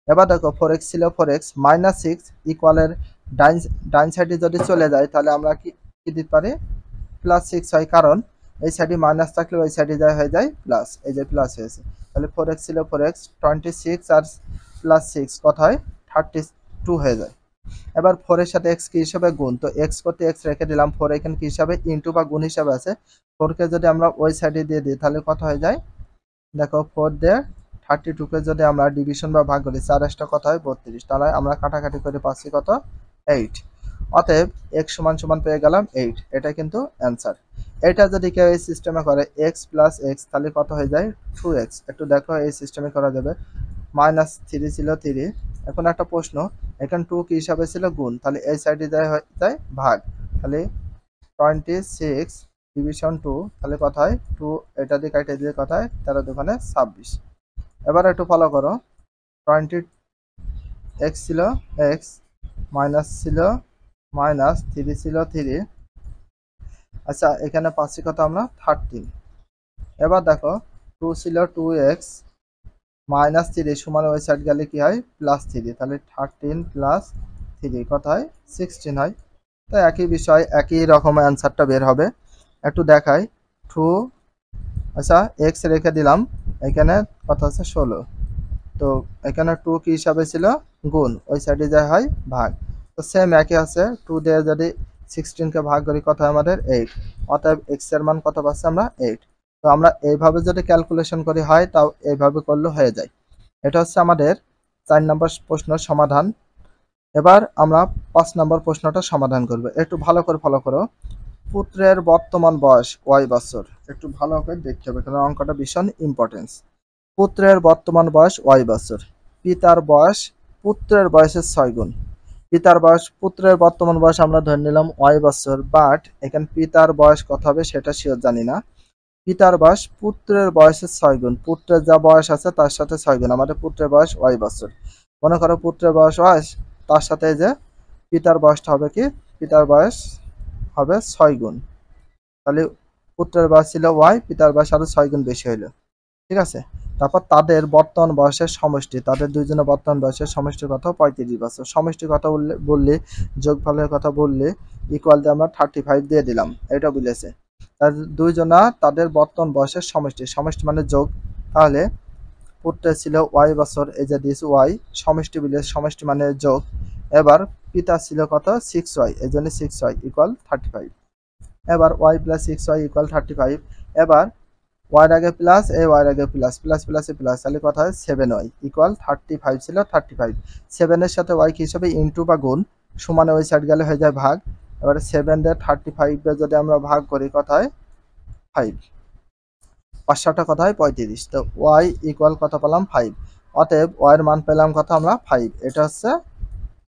এবার দেখো 4x ছিল 4x মাইনাস 6 ইকুয়ালের ডাইন ডাইন সাইডে যদি চলে যায় তাহলে আমরা কি দিতে পারি প্লাস 6 হয়, কারণ এই সাইডে মাইনাস থাকলে ওই সাইডে যা হয়ে যায় প্লাস, এই যে প্লাস হয়েছে, তাহলে 4x ছিল 4x 26 আর প্লাস 6 কত হয় 32 হয়ে যায়। এবার 4 এর সাথে x কি হিসাবে গুণ, তো x করতে x রেখে দিলাম, 4 এখানে কি হিসাবে ইনটু বা গুণ হিসাবে আছে, 4 কে যদি আমরা ওই সাইডে দিয়ে দিই তাহলে কত হয়ে যায়, দেখো 4 দিয়ে 32 কে যদি আমরা ডিভিশন বা ভাগ করি 4 টা কত হয় 32, তাহলে আমরা কাটাকাটি করে পাচ্ছি কত 8। অতএব x সমান সমান পেয়ে গেলাম 8, এটা কিন্তু অ্যান্সার। এটা যদি কেউ এই সিস্টেমে করে x প্লাস x তাহলে কত হয়ে যায় 2x, একটু দেখো এই সিস্টেমে করা যাবে, মাইনাস 3 ছিল 3, এখন একটা প্রশ্ন এখানে 2 কি হিসাবে ছিল গুণ, তাহলে এই সাইডে যায় ভাগ, তাহলে 26 ডিভিশন 2 তাহলে কত হয় 2, এটা দিয়ে কাটে দিয়ে কত হয় 13 দুগুণে 26। এবার একটু ফলো করো, 20 x ছিল x মাইনাস ছিল মাইনাস 3 ছিল 3, আচ্ছা এখানে পাচ্ছি কত আমরা 13। এবার দেখো 2 ছিল 2x মাইনাস 3 সমান ওই সাইড গেলে কি হয় প্লাস 3, তাহলে 13 প্লাস 3 কত হয় 16 হয়। তো একই বিষয় একই রকম অ্যান্সারটা বের হবে, একটু দেখাই 2, আচ্ছা x রেখে দিলাম, এখানে কত আছে 16, তো এখানে 2 কি হিসাবে ছিল গুণ, ওই সাইডে যা হয় ভাগ, তো সেম একই আছে 2 দিয়ে যদি 16 কে ভাগ করি কত হয় আমাদের 8, অতএব x এর মান কত পাচ্ছি আমরা 8। তো আমরা এইভাবে যদি ক্যালকুলেশন করি হয় তাও এইভাবে করলে হয়ে যায়। এটা হচ্ছে আমাদের 4 নম্বর প্রশ্নের সমাধান। এবার আমরা 5 নম্বর প্রশ্নটা সমাধান করব, একটু ভালো করে ফলো করো। পুত্রের বর্তমান বয়স y বছর, একটু ভালো করে দেখতে হবে কারণ অঙ্কটা ভীষণ ইম্পর্টেন্স। পুত্রের বর্তমান বয়স y বছর, পিতার বয়স পুত্রের বয়সের 6 গুণ, পিতার বয়স পুত্রের বর্তমান বয়স আমরা ধরে নিলাম y বছর, বাট এখানে পিতার বয়স কত হবে সেটা শিওর জানি না, পিতার বয়স পুত্রের বয়সের 6 গুণ, পুত্রের যা বয়স আছে তার সাথে 6 গুণ। আমাদের পুত্রের বয়স y বছর, মনে করো পুত্রের বয়স y, তার সাথে যে পিতার বয়সটা হবে কি, পিতার বয়স হবে 6 গুণ। তাহলে পুত্রের বয়স ছিল y, পিতার বয়স আরো 6 গুণ বেশি হইলো, ঠিক আছে। তারপর তাদের বর্তমান বয়সের সমষ্টি, তাদের দুইজনের বর্তমান বয়সের সমষ্টির কথা 35 বছর। সমষ্টির কথা বললে, যোগফলের কথা বললে ইকুয়াল দিয়ে আমরা 35 দিয়ে দিলাম, এটা বলেছে। দুইজনা তাদের বর্তমান বয়সের সমষ্টি, সমষ্টি মানে যোগ। তাহলে পুত্রের ছিল y বছর, এই যে দিয়েছে y, সমষ্টি বলে সমষ্টি মানে যোগ। এবার পিতা ছিল কত 6y, এই জন্য 6y ইকুয়াল 35। এবার y প্লাস 6y ইকুয়াল 35। এবার y আগে প্লাস, এই y আগে প্লাস, প্লাস প্লাসে প্লাস, তাহলে কথা হয় 7y ইকুয়াল 35 ছিল 35। 7 এর সাথে y কি হিসাবে ইনটু বা গুণ, সমানে ওই সাইড গেলে হয়ে যায় ভাগ। এবারে 7 দিয়ে 35 দিয়ে যদি আমরা ভাগ করি কথা হয় 5, 5টা কথা হয় 35। তো y ইকুয়াল কত পেলাম 5। অতএব y এর মান পেলাম কত আমরা 5। এটা হচ্ছে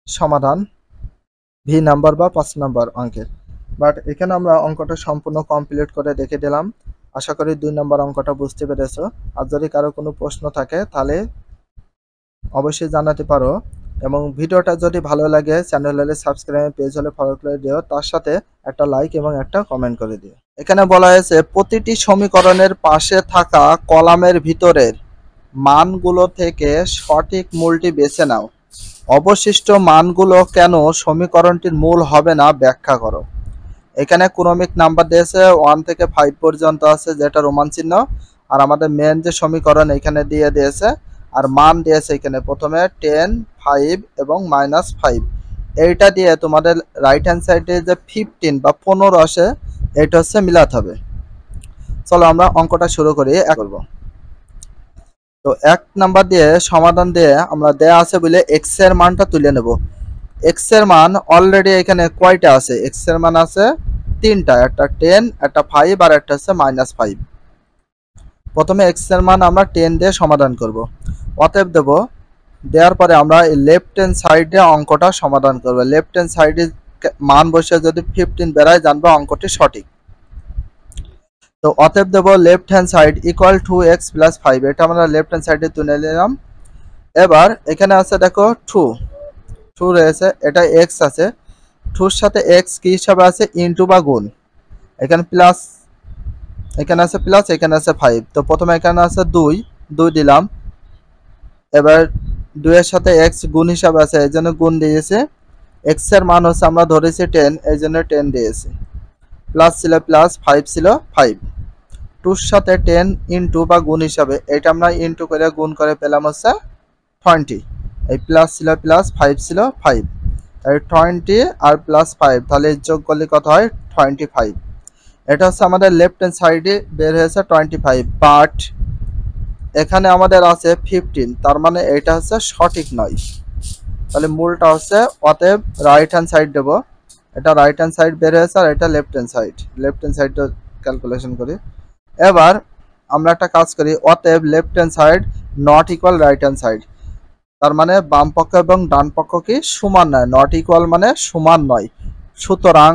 সমাধান ভি নাম্বার বা 5 নাম্বার অঙ্কের। বাট এখানে আমরা অঙ্কটা সম্পূর্ণ কমপ্লিট করে দেখে দিলাম। আশা করি 2 নম্বর অঙ্কটা বুঝতে পেরেছো। আর যদি কারো কোনো প্রশ্ন থাকে তাহলে অবশ্যই জানাতে পারো, এবং ভিডিওটা যদি ভালো লাগে চ্যানেলে সাবস্ক্রাইব, পেজ হলে ফলো করে দিও, তার সাথে একটা লাইক এবং একটা কমেন্ট করে দিও। এখানে বলা হয়েছে প্রতিটি সমীকরণের পাশে থাকা কলামের ভিতরের মানগুলো থেকে সঠিক মূলটি বেছে নাও। অবশিষ্ট মানগুলো কেন সমীকরণটির মূল হবে না ব্যাখ্যা করো। এখানে ক্রমিক নাম্বার দিয়েছে 1 থেকে 5 পর্যন্ত আছে, যেটা রোমান চিহ্ন। আর আমাদের মেন যে সমীকরণ এখানে দিয়ে দিয়েছে, আর মান দিয়েছে এখানে প্রথমে 10, 5 এবং -5। এইটা দিয়ে তোমাদের রাইট হ্যান্ড সাইডে যে 15 বা 15 আসে, এটা হচ্ছে মিলাতে হবে। চলো আমরা অঙ্কটা শুরু করি। করব তো 1 নাম্বার দিয়ে সমাধান দিয়ে আমরা দেয়া আছে বলে x এর মানটা তুলে নেব। x এর মান অলরেডি এখানে কয়টা আছে, x এর মান আছে 3টা, একটা 10, একটা 5 আর একটা হচ্ছে -5। প্রথমে x এর মান আমরা 10 দিয়ে সমাধান করব। অতএব দেব, দেওয়ার পরে আমরা এই লেফট হ্যান্ড সাইডে অঙ্কটা সমাধান করব। লেফট হ্যান্ড সাইডে মান বসে যদি 15 বেরায় জানবো অঙ্কটি সঠিক। তো অতএব দেব left hand side equal to x plus 5, এটা আমরা লেফট হ্যান্ড সাইডে তুলে নিলাম। এবার এখানে আছে দেখো 2 রয়েছে, এটা x আছে, 2 এর সাথে x কি হিসাবে আছে ইনটু বা গুণ। এখানে প্লাস, এখানে আছে প্লাস, এখানে আছে 5। তো প্রথমে এখানে আছে 2 দিলাম। এবার 2 এর সাথে x গুণ হিসাবে আছে, এই জন্য গুণ দিয়েছে। x এর মান হচ্ছে আমরা ধরেছি 10, এই জন্য 10 দিয়েছি। প্লাস ছিল প্লাস, 5 ছিল 5। 2 এর সাথে 10 ইনটু বা গুণ হিসাবে, এটা আমরা ইনটু করে গুণ করে পেলাম হচ্ছে 20। এই প্লাস ছিল প্লাস, 5 ছিল 5, তাই 20 আর প্লাস 5, তাহলে যোগ করলে কত হয় 25। এটা হচ্ছে আমাদের লেফট হ্যান্ড সাইডে বের হয়েছে 25, বাট এখানে আমাদের আছে 15, তার মানে এটা হচ্ছে সঠিক নয়। তাহলে মূলটা হচ্ছে, অতএব রাইট হ্যান্ড সাইড দেব। এটা রাইট হ্যান্ড সাইড বের হয়েছে আর এটা left hand side. Left hand সাইডটা ক্যালকুলেশন করি। এবার আমরা একটা কাজ করি, অতএব left hand side not equal right hand side. তার মানে বাম পক্ষ এবং ডান পক্ষ কি সমান নয়, নট ইকুয়াল মানে সমান নয়। সুতরাং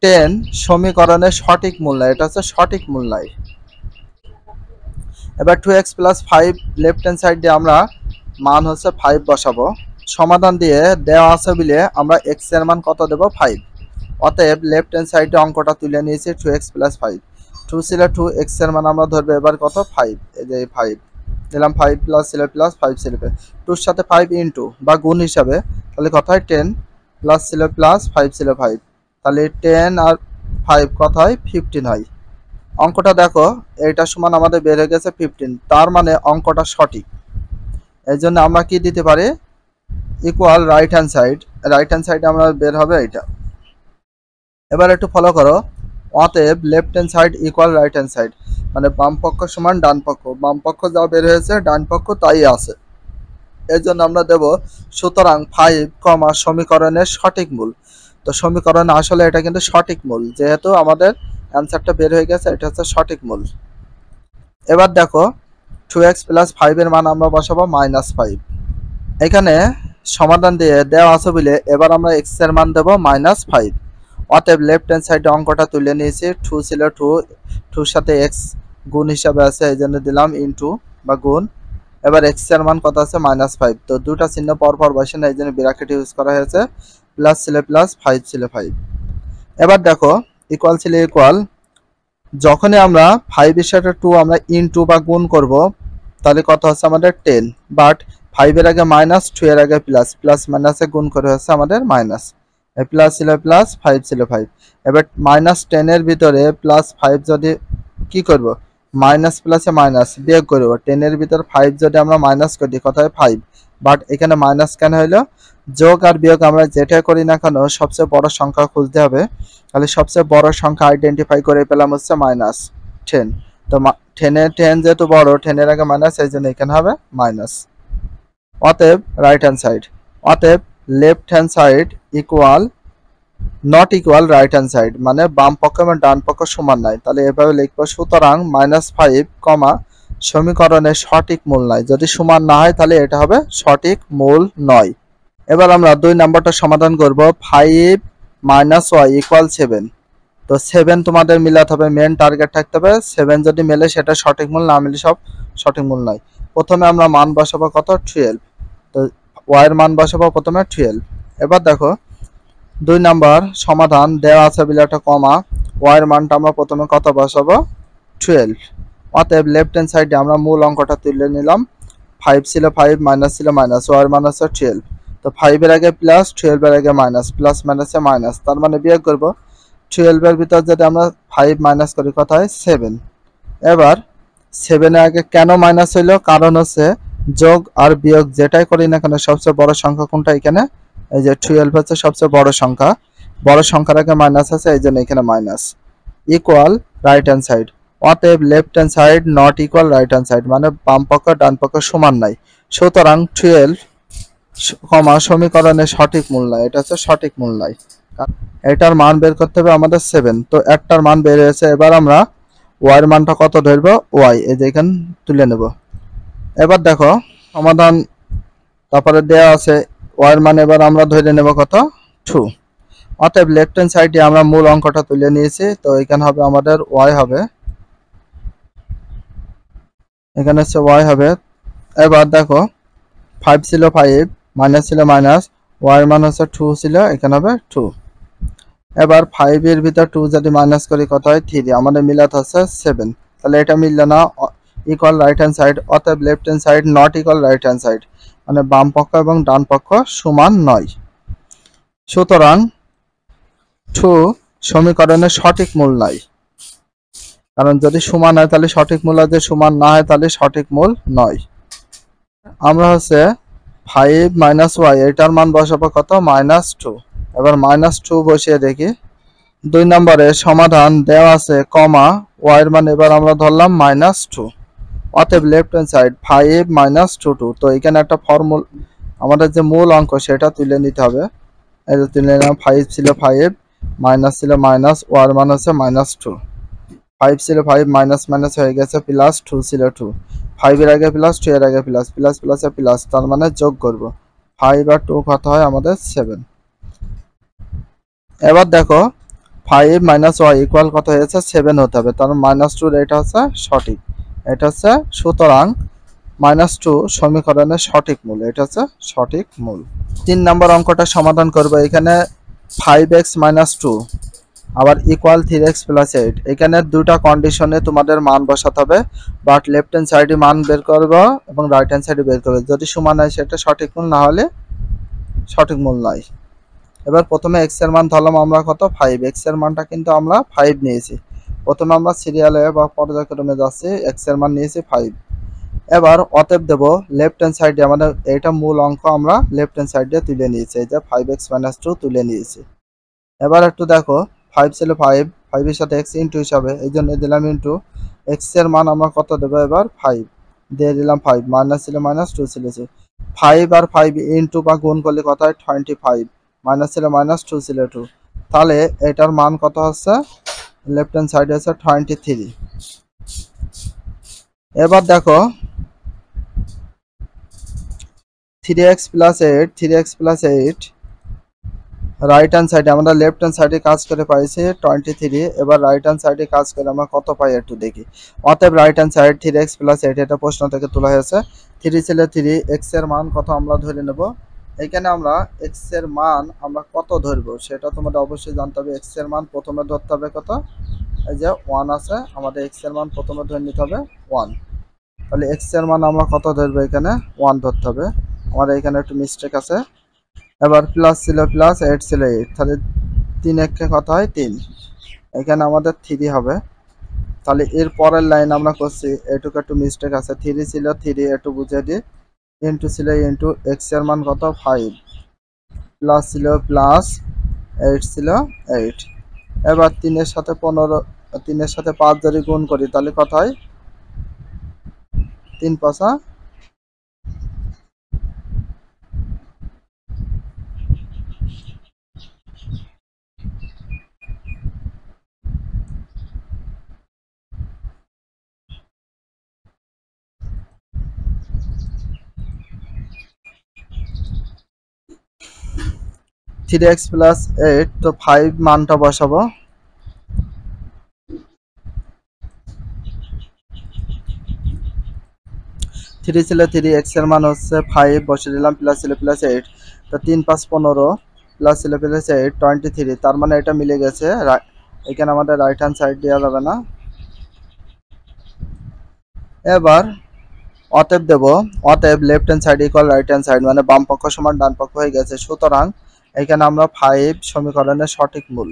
10 সমীকরণের সঠিক মূল নয়, এটা হচ্ছে সঠিক মূল নয়। এবার 2x plus 5 left hand side দিয়ে আমরা মান হচ্ছে 5 বসাবো। সমাধান দিয়ে দেওয়া আছে বলে আমরা x এর মান কত দেব 5। অতএব লেফট হ্যান্ড সাইডে অঙ্কটা তুলে নিয়েছি 2x প্লাস 5। 2 ছিল 2, x এর মান আমরা ধরবো এবার কত 5, এই যে 5 দিলাম। 5 প্লাস ছিল প্লাস, 5 ছিল 2 এর সাথে 5 ইনটু বা গুণ হিসাবে, তাহলে কত হয় 10, প্লাস ছিল প্লাস, 5 ছিল 5, তাহলে 10 আর 5 কত হয় 15 হয়। অঙ্কটা দেখো, এইটা সমান আমাদের বের হয়ে গেছে 15, তার মানে অঙ্কটা সঠিক। এই জন্য আমরা কি দিতে পারি, equal right hand side. Right hand সাইডে আমরা বের হবে এটা। এবার একটু ফলো করো, অতএব left hand side equal right hand side, মানে বাম পক্ষ সমান ডান পক্ষ। বাম পক্ষ যা বের হয়েছে ডান পক্ষ তাই আছে, এর জন্য আমরা দেব সুতরাং 5, সমীকরণের সঠিক মূল। তো সমীকরণ আসলে এটা কিন্তু সঠিক মূল, যেহেতু আমাদের অ্যান্সারটা বের হয়ে গেছে, এটা হচ্ছে সঠিক মূল। এবার দেখো 2x প্লাস 5 এর মান আমরা বসাবো -5। এখানে সমাধান দিয়ে দেওয়া আছে বলে এবার আমরা x এর মান দেব -5। অতএব লেফট হ্যান্ড সাইডে অঙ্কটা তুলে নিয়েছি। 2 ছিল 2, 2 সাথে x গুণ হিসাবে আছে, এই জন্য দিলাম ইনটু বা গুণ। এবার x এর মান কত আছে -5, তো দুটা চিহ্ন পরপর বসে না, এই জন্য ব্র্যাকেট ইউজ করা হয়েছে। প্লাস ছিল প্লাস, 5 ছিল 5। এবার দেখো ইকুয়াল ছিল ইকুয়াল, যখনই আমরা 5 এর সাথে 2 আমরা ইনটু বা গুণ করব তাহলে কত হচ্ছে আমাদের 10, বাট 5 এর আগে মাইনাস, 2 এর আগে প্লাস, প্লাস মাইনাসে গুণ করে হচ্ছে আমাদের মাইনাস। এই প্লাস ছিল প্লাস, 5 ছিল 5। এবার -10 এর ভিতরে +5 যদি কি করব, মাইনাস প্লাসে মাইনাস বিয়োগ করব, 10 এর ভিতর 5 যদি আমরা মাইনাস করি কত হয় 5, বাট এখানে মাইনাস কেন হইলো, যোগ আর বিয়োগ আমরা যেটা করি না কেন সবচেয়ে বড় সংখ্যা খুঁজতে হবে। তাহলে সবচেয়ে বড় সংখ্যা আইডেন্টিফাই করে পেলাম হচ্ছে -10। তো 10 যেহেতু বড়, 10 এর আগে মাইনাস, এই জন্য এখানে হবে মাইনাস। অতএব রাইট হ্যান্ড সাইড, অতএব left hand side equal not equal right hand side, মানে বাম পক্ষ এবং ডান পক্ষ সমান নয়। তাহলে এভাবে লিখবো, সুতরাং -5, সমীকরণের সঠিক মূল নয়। যদি সমান না হয় তাহলে এটা হবে সঠিক মূল নয়। এবার আমরা 2 নাম্বারটা সমাধান করব। 5 - y = 7। তো 7 তোমাদের মিলাতে হবে, মেন টার্গেট থাকতে হবে। 7 যদি মেলে সেটা সঠিক মূল, না মিলে সব সঠিক মূল নয়। প্রথমে আমরা মান বসাবো কত 12, তো y এর মান বসাবো প্রথমে 12। এবার দেখো 2 নাম্বার সমাধান দেওয়া আছে বলে একটা কমা, y এর মানটা আমরা প্রথমে কত বসাবো 12। অতএব লেফট হ্যান্ড সাইডে আমরা মূল অঙ্কটা তুলে নিলাম। 5 ছিল 5, মাইনাস ছিল মাইনাস, y এর মান আছে 12। তো 5 এর আগে প্লাস, 12 এর আগে মাইনাস, প্লাস মাইনাসে মাইনাস, তার মানে বিয়োগ করব। 12 এর ভিতর যদি আমরা 5 মাইনাস করি কত হয় 7। এবার 7 এর আগে কেন মাইনাস হইলো, কারণ হচ্ছে যোগ আর বিয়োগ যেটাই করি না কেন সবচেয়ে বড় সংখ্যা কোনটা, এখানে এই যে 12 হচ্ছে সবচেয়ে বড় সংখ্যা, বড় সংখ্যার আগে মাইনাস আছে, এই জন্য এখানে minus. Equal right hand side, অতএব left hand side not equal right hand side, মানে বাম পক্ষ ডান পক্ষ সমান নাই। সুতরাং 12, সমীকরণের সঠিক মূল নয়, এটা হচ্ছে সঠিক মূল নয়। এটার মান বের করতে হবে আমাদের 7, তো একটার মান বের হয়েছে। এবার আমরা y এর মানটা কত ধরবো, y, এই যে এখানে তুলে নেব। এবার দেখো সমাধান তারপরে দেওয়া আছে y এর মান, এবার আমরা ধরে নেব কত 2। অতএব লেফট হ্যান্ড সাইডে আমরা মূল অঙ্কটা তুলে নিয়েছি, তো এখানে হবে আমাদের y হবে, এখানে হচ্ছে y হবে। এবার দেখো 5 ছিল 5, মাইনাস ছিল মাইনাস, y এর মান হচ্ছে 2 ছিল, এখানে হবে 2। এবার 5 এর ভিতর 2 যদি মাইনাস করি কত হয় 3, আমাদের মিলাতে হচ্ছে 7। তাহলে এটা মিললো না, ইকুয়াল রাইট হ্যান্ড সাইড। অতএব left hand side not equal right hand side, মানে বাম পক্ষ এবং ডান পক্ষ সমান নয়। সুতরাং 2 সমীকরণের সঠিক মূল নয়, কারণ যদি সমান হয় তাহলে সঠিক মূল, যদি সমান না হয় তাহলে সঠিক মূল নয়। আমরা হচ্ছে 5 - y, এটার মান বসাবো কত -2। এবার -2 বসিয়ে দেখি। 2 নম্বরে সমাধান দেওয়া আছে কমা, y এর মান এবার আমরা ধরলাম -2। অতএব লেফট হ্যান্ড সাইড 5 - 2, তো এখানে একটা ফর্মুলা, আমাদের যে মূল অঙ্ক সেটা তুলে নিতে হবে। এই যে তুলে নিলাম, 5 ছিল 5, মাইনাস ছিল মাইনাস, y এর মান হচ্ছে -2। 5 ছিল 5, মাইনাস মাইনাস হয়ে গেছে প্লাস, 2 ছিল 2, 5 এর আগে প্লাস, 2 এর আগে প্লাস, প্লাস প্লাসে প্লাস, তার মানে যোগ করব। 5 আর 2 কত হয় আমাদের 7। এবার দেখো 5 - y ইকুয়াল কত হয়েছে 7 হতে হবে, তার -2, এটা হচ্ছে সঠিক, এটা হচ্ছে। সুতরাং -2 সমীকরণের সঠিক মূল, এটা হচ্ছে সঠিক মূল। 3 নম্বর অঙ্কটা সমাধান করব। এখানে 5x - 2 আবার ইকুয়াল 3x + 8, এখানে দুটা কন্ডিশনে তোমাদের মান বসাতে হবে, বাট লেফট হ্যান্ড সাইডে মান বের করবে এবং রাইট হ্যান্ড সাইডে বের করবে। যদি সমান হয় সেটা সঠিক মূল, না হলে সঠিক মূল নয়। এবার প্রথমে x এর মান ধরলাম আমরা কত 5, x এর মানটা কিন্তু আমরা 5 নিয়েছি। প্রথমে আমরা সিরিয়ালে বা পর্যায়ক্রমে যাচ্ছি, x এর মান নিয়েছি 5। এবার অতএব দেব লেফট হ্যান্ড সাইডে, আমাদের এটা মূল অঙ্ক, আমরা লেফট হ্যান্ড সাইডে তুলে নিয়েছি, এই যে 5x - 2 তুলে নিয়েছি। এবার একটু দেখো 5 ছিল 5, 5 এর সাথে x ইনটু হিসাবে, এই জন্য দিলাম ইনটু। x এর মান আমরা কত দেবো এবার 5 দিয়ে দিলাম, 5 মাইনাস ছিল মাইনাস, 2 ছিল 2, 5 আর 5 ইনটু বা গুণ করলে কত হয় 25, মাইনাস ছিল মাইনাস, 2 ছিল 2, তাহলে এটার মান কত হচ্ছে লেফট হ্যান্ড সাইডে হচ্ছে 23। এবার দেখো 3x + 8, 3x + 8 রাইট হ্যান্ড সাইডে আমরা লেফট হ্যান্ড সাইডে কাজ করে পাইছি 23। এবার রাইট হ্যান্ড সাইডে কাজ করে আমরা কত পাই একটু দেখি। অতএব রাইট হ্যান্ড সাইড 3x + 8, এটা প্রশ্ন থেকে তোলা হয়েছে। 3 ছিল 3, x এর মান কত আমরা ধরে নেব। এখানে আমরা x এর মান আমরা কত ধরব সেটা তোমাদের অবশ্যই জানতে হবে। x এর মান প্রথমে ধরতে হবে কত, এই যে 1 আছে, আমাদের x এর মান প্রথমে ধরে নিতে হবে 1। তাহলে x এর মান আমরা কত ধরবো, এখানে 1 ধরতে হবে। আমাদের এখানে একটু মিস্টেক আছে। এবার প্লাস ছিল প্লাস, 8 ছিল 8, তাহলে 3 একে কত হয় 3, এখানে আমাদের 3 হবে। তাহলে এর পরের লাইন আমরা করছি, এটুকু একটু মিস্টেক আছে। 3 ছিল 3, একটু বুঝে দিই, ইন্টু ছিল ইন্টু, এক্স এর মান কত 5, প্লাস ছিল প্লাস, 8 ছিল 8। এবার 3 এর সাথে 15, 3 এর সাথে 5 যদি গুণ করি তাহলে কত হয়, 3 5 3x + 8, তো 5 মানটা বসাবো। 3 ছিল 3, x এর মান হচ্ছে 5 বসে দিলাম, প্লাস ছিল প্লাস 8, তো 3 5 15, প্লাস ছিল প্লাস 8 23, তার মানে এটা মিলে গেছে। এখানে আমাদের রাইট হ্যান্ড সাইড দেওয়া যাবে না। এবার অতএব দেব, অতএব left hand side equal right hand side, মানে বাম পক্ষ সমান ডান পক্ষ হয়ে গেছে। সুতরাং এখানে আমরা 5 সমীকরণের সঠিক মূল।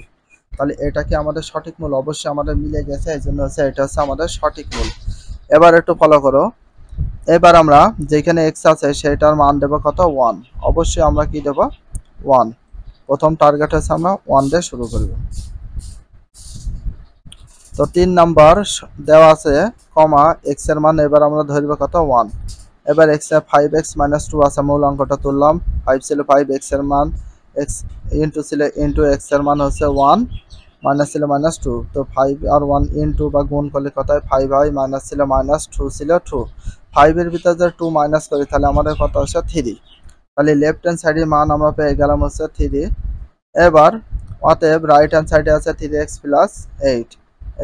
তাহলে এটা কি আমাদের সঠিক মূল, অবশ্যই আমাদের মিলে গেছে, এই জন্য হচ্ছে এটা হচ্ছে আমাদের সঠিক মূল। এবার একটু ফলো করো। এবার আমরা যেখানে x আছে সেটার মান দেব কত, 1। অবশ্যই আমরা কি দেব, 1। প্রথম টার্গেট হচ্ছে আমরা 1 দিয়ে শুরু করব। তো 3 নাম্বার দেওয়া আছে কমা, x এর মান এবার আমরা ধরব কত, 1। এবার x এর 5x - 2 আছে, মূল অঙ্কটা তুললাম। 5 ছিল 5, x এর মান x ইনটু ছিল ইনটু, x এর মান হচ্ছে 1, মাইনাস ছিল -2, তো 5 আর 1 ইনটু বা গুণ করলে কত হয় 5 হয়, মাইনাস ছিল -2 ছিল 2, 5 এর ভিতর যদি 2 মাইনাস করি তাহলে আমাদের কত আসে 3। তাহলে লেফট হ্যান্ড সাইডের মান আমরা পেয়ে গেলাম হচ্ছে 3। এবার অতএব রাইট হ্যান্ড সাইডে আছে 3x + 8,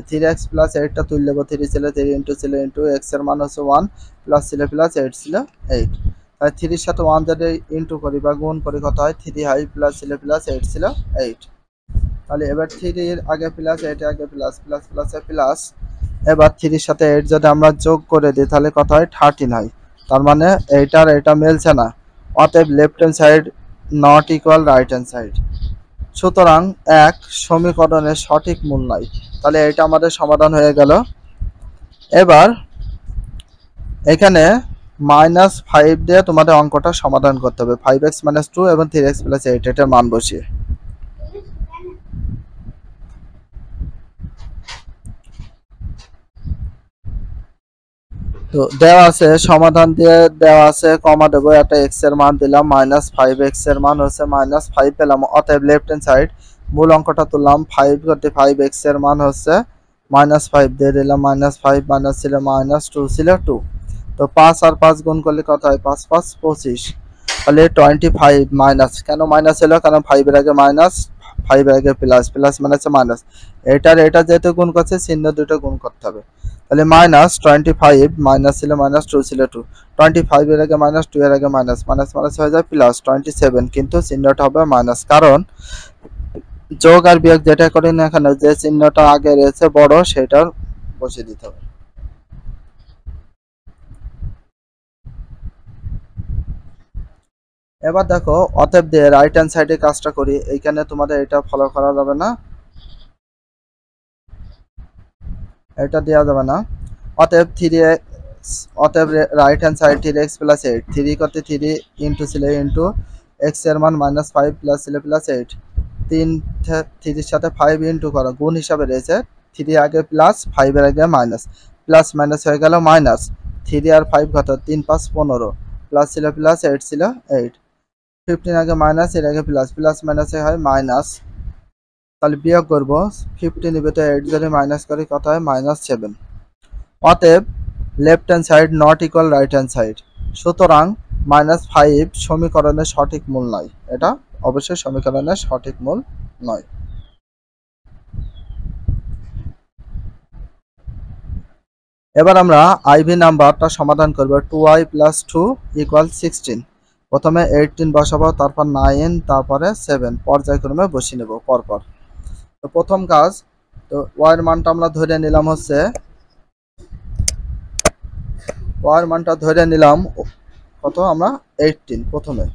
3x + 8টা তুলে নেব। 3 ছিল 3, ইনটু ছিল ইনটু, x এর মান হচ্ছে 1, প্লাস ছিল প্লাস, 8 ছিল 8। তাহলে 3 এর সাথে 1 যদি ইনটু করি বা গুণ করি কত হয় 3 হয়, প্লাস ছিল প্লাস, 8 ছিল 8। তাহলে এবার 3 এর আগে প্লাস, 8 এর আগে প্লাস, প্লাস প্লাসে প্লাস। এবার 3 এর সাথে 8 যদি আমরা যোগ করে দিই তাহলে কত হয় 13 হয়। তার মানে এইটার এটা মিলছে না। অতএব left hand side not equal right hand side. সুতরাং এক সমীকরণের সঠিক মূল নয়। তাহলে এটা আমাদের সমাধান হয়ে গেল। এবার এখানে -5 দিয়ে তোমাদের অঙ্কটা সমাধান করতে হবে। 5x - 2 এবং 3x + 8 এটার মান বসিয়ে। তো দেওয়া আছে, সমাধান দিয়ে দেওয়া আছে, কমা দেবো, একটা x এর মান দিলাম -5, x এর মান হচ্ছে -5 পেলাম। অতএব লেফট হ্যান্ড সাইড মূল অঙ্কটা তুললাম, 5 করতে 5, x এর মান হচ্ছে -5 দিয়ে দিলাম, -5 মাইনাস ছিল -2 ছিল 2, তো 5 আর 5 গুণ করলে কত হয়, 5 5 25। তাহলে 25 মাইনাস, কেন মাইনাস হলো, কারণ 5 এর আগে মাইনাস, 5 এর আগে প্লাস, প্লাস মাইনাসে মাইনাস, এটা যেহেতু গুণ করছে চিহ্ন দুটো গুণ করতে হবে। তাহলে -25 মাইনাস ছিল -2 ছিল 2, 25 এর আগে মাইনাস, 2 এর আগে মাইনাস, মাইনাস মাইনাস হয়ে যায় প্লাস 27, কিন্তু চিহ্নটা হবে মাইনাস, কারণ যোগ আর বিয়োগ যেটা করি না এখানে যে চিহ্নটা আগে রয়েছে বড় সেটা বসিয়ে দিতে হবে। এবার দেখো, অতএব দিয়ে রাইট হ্যান্ড সাইডে কাজটা করি। এইখানে তোমাদের এটা ফলো করা যাবে না, এটা দেওয়া যাবে না। অতএব 3x, অতএব রাইট হ্যান্ড সাইড 3x + 8, 3 করতে 3 ইনটু ছিল ইনটু, x এর মান -5 প্লাস ছিল প্লাস 8, 3 3 এর সাথে 5 ইনটু করো, গুণ হিসাবে রয়েছে, 3 আগে প্লাস, 5 এর আগে মাইনাস, প্লাস মাইনাস হয়ে গেল মাইনাস, 3 আর 5 কত, 3 5 15, প্লাস ছিল প্লাস, 8 ছিল 8, 15 আগে মাইনাস, এর আগে প্লাস, প্লাস মাইনাসে হয় মাইনাস। তাহলে বিয়োগ করব, 15 নিবে তো 8 যদি মাইনাস করি কত হয় -7। অতএব left hand side not equal right hand side. সুতরাং -5 সমীকরণের সঠিক মূল নয়। এটা অবশ্যই সমীকরণের সঠিক মূল নয়। এবার আমরা আইভি নাম্বারটা সমাধান করব। 2i + 2 = 16। প্রথমে 18 বসাবো, তারপর 9, তারপরে 7 পর্যায়ক্রমে বসিয়ে নেব পরপর। তো প্রথম কাজ, তো y এর মানটা আমরা ধরে নিলাম হচ্ছে y এর মানটা ধরে নিলাম কত, আমরা 18 প্রথমে।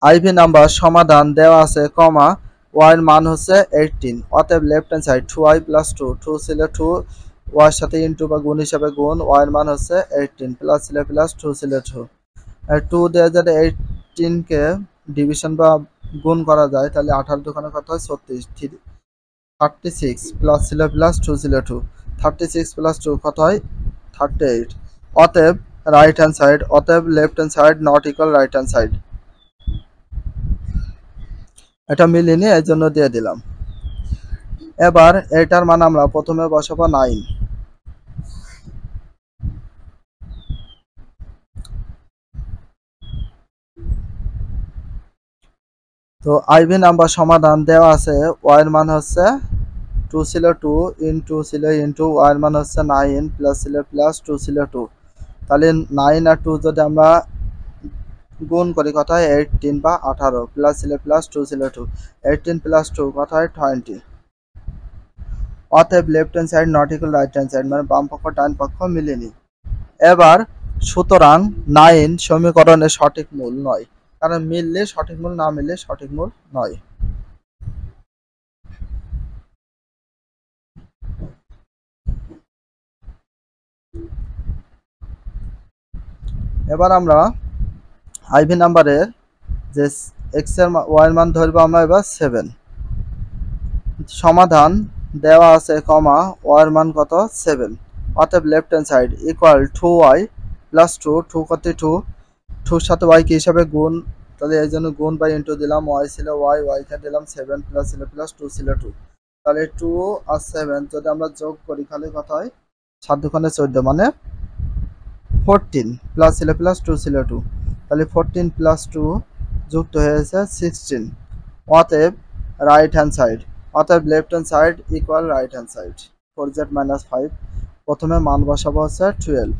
আইভি নাম্বার সমাধান দেওয়া আছে কমা y এর মান হচ্ছে 18, অতএব লেফট হ্যান্ড সাইড 2i + 2, 2 ছিল 2 y এর সাথে ইনটু বা গুণ হিসাবে গুণ, y এর মান হচ্ছে 18 প্লাস ছিল প্লাস 2 ছিল 2, আর 2 দিয়ে যদি 18 কে ডিভিশন বা গুণ করা যায় তাহলে 18 দোকানে কত হয় 36, 36 প্লাস ছিল প্লাস 2 ছিল 2, 36 প্লাস 2 কত হয় 38। অতএব রাইট হ্যান্ড সাইড, অতএব left hand side not equal right hand side. এটা মিলিনি, এই জন্য দিয়ে দিলাম। এবার এটার মান আমরা প্রথমে বসাবো 9। তো আইভি নাম্বার সমাধান দেওয়া আছে y এর মান হচ্ছে 2 ছিল 2 ইনটু ছিল ইনটু y এর মান হচ্ছে 9 প্লাস ছিল প্লাস 2 ছিল 2, তাহলে 9 আর 2 যদি আমরা গুণ করি কত হয় 18 বা 18, প্লাস ছিল প্লাস 2 ছিল 2, 18 প্লাস 2 কত হয় 20। অতএব left hand side not equal right hand side, মানে বাম পক্ষ ডান পক্ষ মিলেনি। এবার সুতরাং 9 সমীকরণের সঠিক মূল নয়, কারণ মিললে সঠিক মূল, না মিললে সঠিক মূল নয়। এবার আমরা আইভি নাম্বারের যে x এর y এর মান ধরবো আমরা এবার 7। সমাধান দেওয়া আছে কমা y এর মান কত 7, অতএব left hand side equal 2y + 2, 2 কত 2, 2 এর সাথে y কি হিসাবে গুণ, তাহলে এই জন্য গুণ বাই ইনটু দিলাম, y ছিল y কে দিলাম 7 প্লাস ছিল প্লাস 2 ছিল 2, তাহলে 2 আর 7 যদি আমরা যোগ করি তাহলে কত হয় 7 দুগুণে 14, মানে 14 প্লাস ছিল প্লাস 2 ছিল 2, তাহলে 14 প্লাস 2 যুক্ত হয়েছে 16। অতএব রাইট হ্যান্ড সাইড, অতএব left hand side equal right hand side. 4z - 5, প্রথমে মান বসাবো হচ্ছে 12।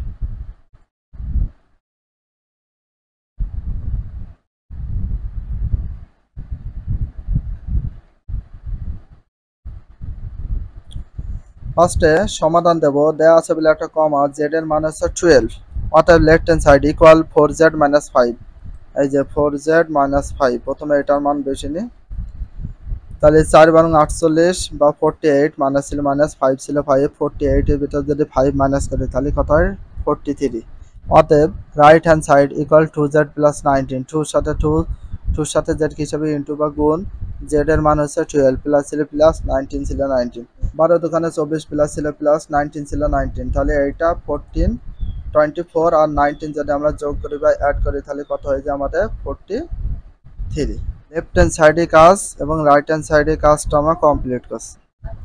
ফার্স্টে সমাধান দেব, দেওয়া আছে বলে একটা কমা, z এর মান হচ্ছে 12, অতএব left hand side equal 4z - 5। এই যে 4z - 5, প্রথমে এটার মান বেশি নিই, তাহলে 4 × 48 বা 48, মাইনাস ছিল মাইনাস, 5 ছিল 5, 48 এর ভিতর যদি 5 মাইনাস করি তাহলে কত হয় 43। অতএব right hand side equal 2z + 19, 2 সাথে 2, 2 সাথে z হিসাবে ইনটু বা গুণ, z এর মান হচ্ছে 12 প্লাস ছিল প্লাস 19 ছিল 19, 12 দোকানে 24 প্লাস ছিল প্লাস 19 ছিল 19, তাহলে এইটা 14, 24 আর 19 যদি আমরা যোগ করি বা অ্যাড করি তাহলে কত হয়ে যায় আমাদের 43। লেফট হ্যান্ড সাইডে কাজ এবং রাইট হ্যান্ড সাইডে কাজটা আমরা কমপ্লিট করছি।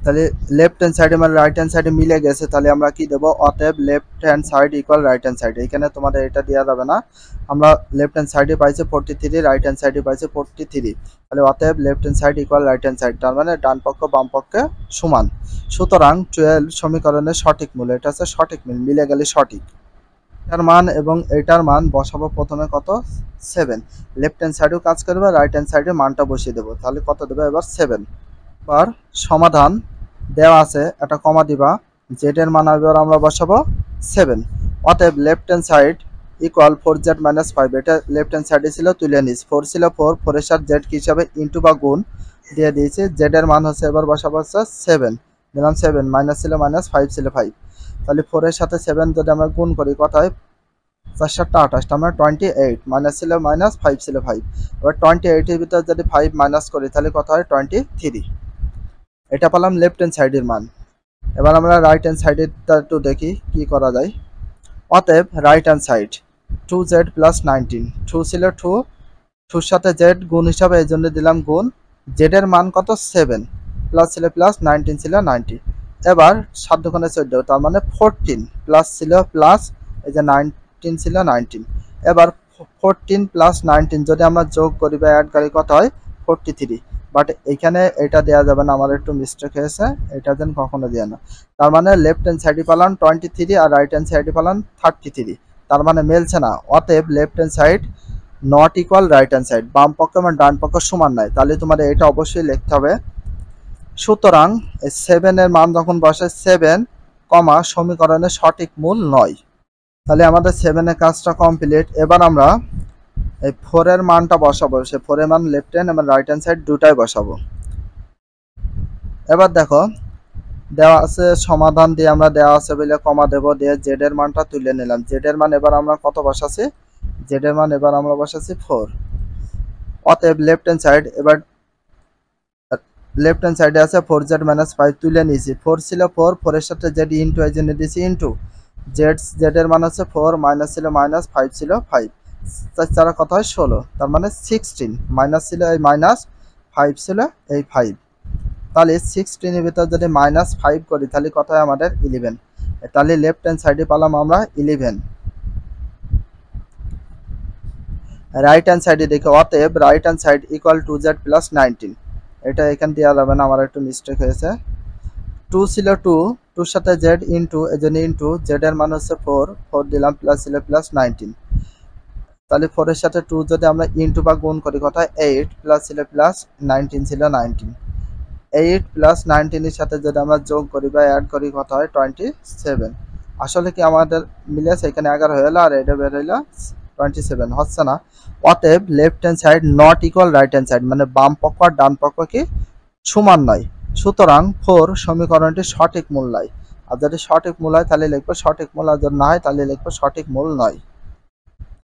তাহলে লেফট হ্যান্ড সাইডে মানে রাইট হ্যান্ড সাইডে মিলে গেছে, তাহলে আমরা কি দেবো, অতএব left hand side equal right hand side. এখানে তোমাদের এটা দেওয়া যাবে না, আমরা লেফট হ্যান্ড সাইডে পাইছে 43, রাইট হ্যান্ড সাইডে পাইছে 43, তাহলে অতএব left hand side equal right hand side, তার মানে ডান পক্ষ বাম পক্ষে সমান। সুতরাং 12 সমীকরণের সঠিক মূল, এটা হচ্ছে সঠিক মিল, মিলে গেলে সঠিক। এটার মান এবং এটার মান বসাবো প্রথমে কত 7, লেফট হ্যান্ড সাইডেও কাজ করবে, রাইট হ্যান্ড সাইডে মানটা বসিয়ে দেবো, তাহলে কত দেবে এবার 7। এবার সমাধান দেওয়া আছে, একটা কমা দিবা, জেড এর মান এবার আমরা বসাবো 7, অতএব left hand side equal 4z - 5, এটা লেফট হ্যান্ড সাইডে ছিল তুলে নিস, 4 ছিল 4, 4 এর সাথে জেড হিসাবে ইনটু বা গুণ দিয়ে দিয়েছি, জেড এর মান হচ্ছে এবার বসাবো হচ্ছে 7, দিলাম 7, মাইনাস ছিল মাইনাস, 5 ছিল 5, তাহলে 4 এর সাথে 7 যদি আমরা গুণ করি কত হয় 4 × 7 = 28, আমরা 28, মাইনাস ছিল মাইনাস, 5 ছিল 5, এবার 28 এর ভিতর যদি 5 মাইনাস করি তাহলে কত হয় 23। এটা পেলাম লেফট হ্যান্ড সাইডের মান। এবার আমরা রাইট হ্যান্ড সাইডেরটা একটু দেখি কি করা যায়। অতএব রাইট হ্যান্ড সাইড 2z + 19, 2 ছিল 2, 2 এর সাথে z গুণ হিসাবে এই জন্য দিলাম গুণ, z এর মান কত 7, প্লাস ছিল প্লাস, 19 ছিল 90। এবার 7 দুগুণে 14, তার মানে 14 প্লাস ছিল প্লাস, এই যে 19 ছিল 19। এবার 14 প্লাস 19 যদি আমরা যোগ করি বা অ্যাড করি কত হয়? 43। বাট এখানে এটা দেওয়া যাবে না, আমার একটু মিস্টেক হয়েছে, এটা দেন কখনো দেওয়া না। তার মানে লেফট হ্যান্ড সাইডে পেলাম 23 আর রাইট হ্যান্ড সাইডে পেলাম 33, তার মানে মেলছে না। অতএব left hand side not equal right hand side, বাম পক্ষ এবং ডান পক্ষ সমান নয়। তাহলে তোমাদের এটা অবশ্যই লিখতে হবে। সুতরাং 7 এর মান যখন বসে 7, সমীকরণের সঠিক মূল নয়। তাহলে আমাদের 7 এর কাজটা কমপ্লিট। এবার আমরা এই 4 এর মানটা বসাবো। সে 4 এর মান লেফট হ্যান্ড এবং রাইট হ্যান্ড সাইড দুটাই বসাবো। এবার দেখো দেওয়া আছে, সমাধান দিয়ে আমরা দেওয়া আছে বলে কমা দেব, দিয়ে জেড এর মানটা তুলে নিলাম। জেড এর মান এবার আমরা কত বসাচ্ছি? জেড এর মান এবার আমরা বসাচ্ছি 4। অতএব লেফট হ্যান্ড সাইড, এবার লেফট হ্যান্ড সাইডে আছে 4z - 5 তুলে নিয়েছি। 4 ছিল 4, 4 এর সাথে z ইনটু এই জন্য দিয়েছি ইনটু z এর মান আছে 4, মাইনাস ছিল মাইনাস, 5 ছিল 5, 4 কত হয় 16, তার মানে 16। মাইনাস ছিল এই মাইনাস, 5 ছিল এই 5। তাহলে 16 এর ভিতর যদি -5 করি তাহলে কত হয় আমাদের? 11। তাহলে লেফট হ্যান্ড সাইডে পেলাম আমরা 11। রাইট হ্যান্ড সাইডে দেখো, অতএব right hand side equal two z plus 19। এটা এখান দেওয়া যাবে না, আমার একটু মিস্টেক হয়েছে। 2 ছিল 2, 2 সাথে z ইনটু, এই জন্য ইনটু z এর মান হচ্ছে 4, 4 দিলাম, প্লাস ছিল প্লাস 19। তাহলে 4 এর সাথে 2 যদি আমরা ইনটু বা গুণ করি কত হয়? 8, প্লাস ছিল প্লাস, 19 ছিল 19। 8 প্লাস 19 এর সাথে যদি আমরা যোগ করি বা অ্যাড করি কত হয়? 27। আসলে কি আমাদের মিলেছে? এখানে 11 হয়ে গেল আর এটা বের হইলো 27, হচ্ছে না। অতএব left hand side not equal right hand side, মানে বাম পক্ষ আর ডান পক্ষ কি সমান নয়। সুতরাং 4 সমীকরণটি সঠিক মূল নয়। আর যদি সঠিক মূল হয় তাহলে লিখবো সঠিক মূল, আর যদি না হয় তাহলে লিখবো সঠিক মূল নয়।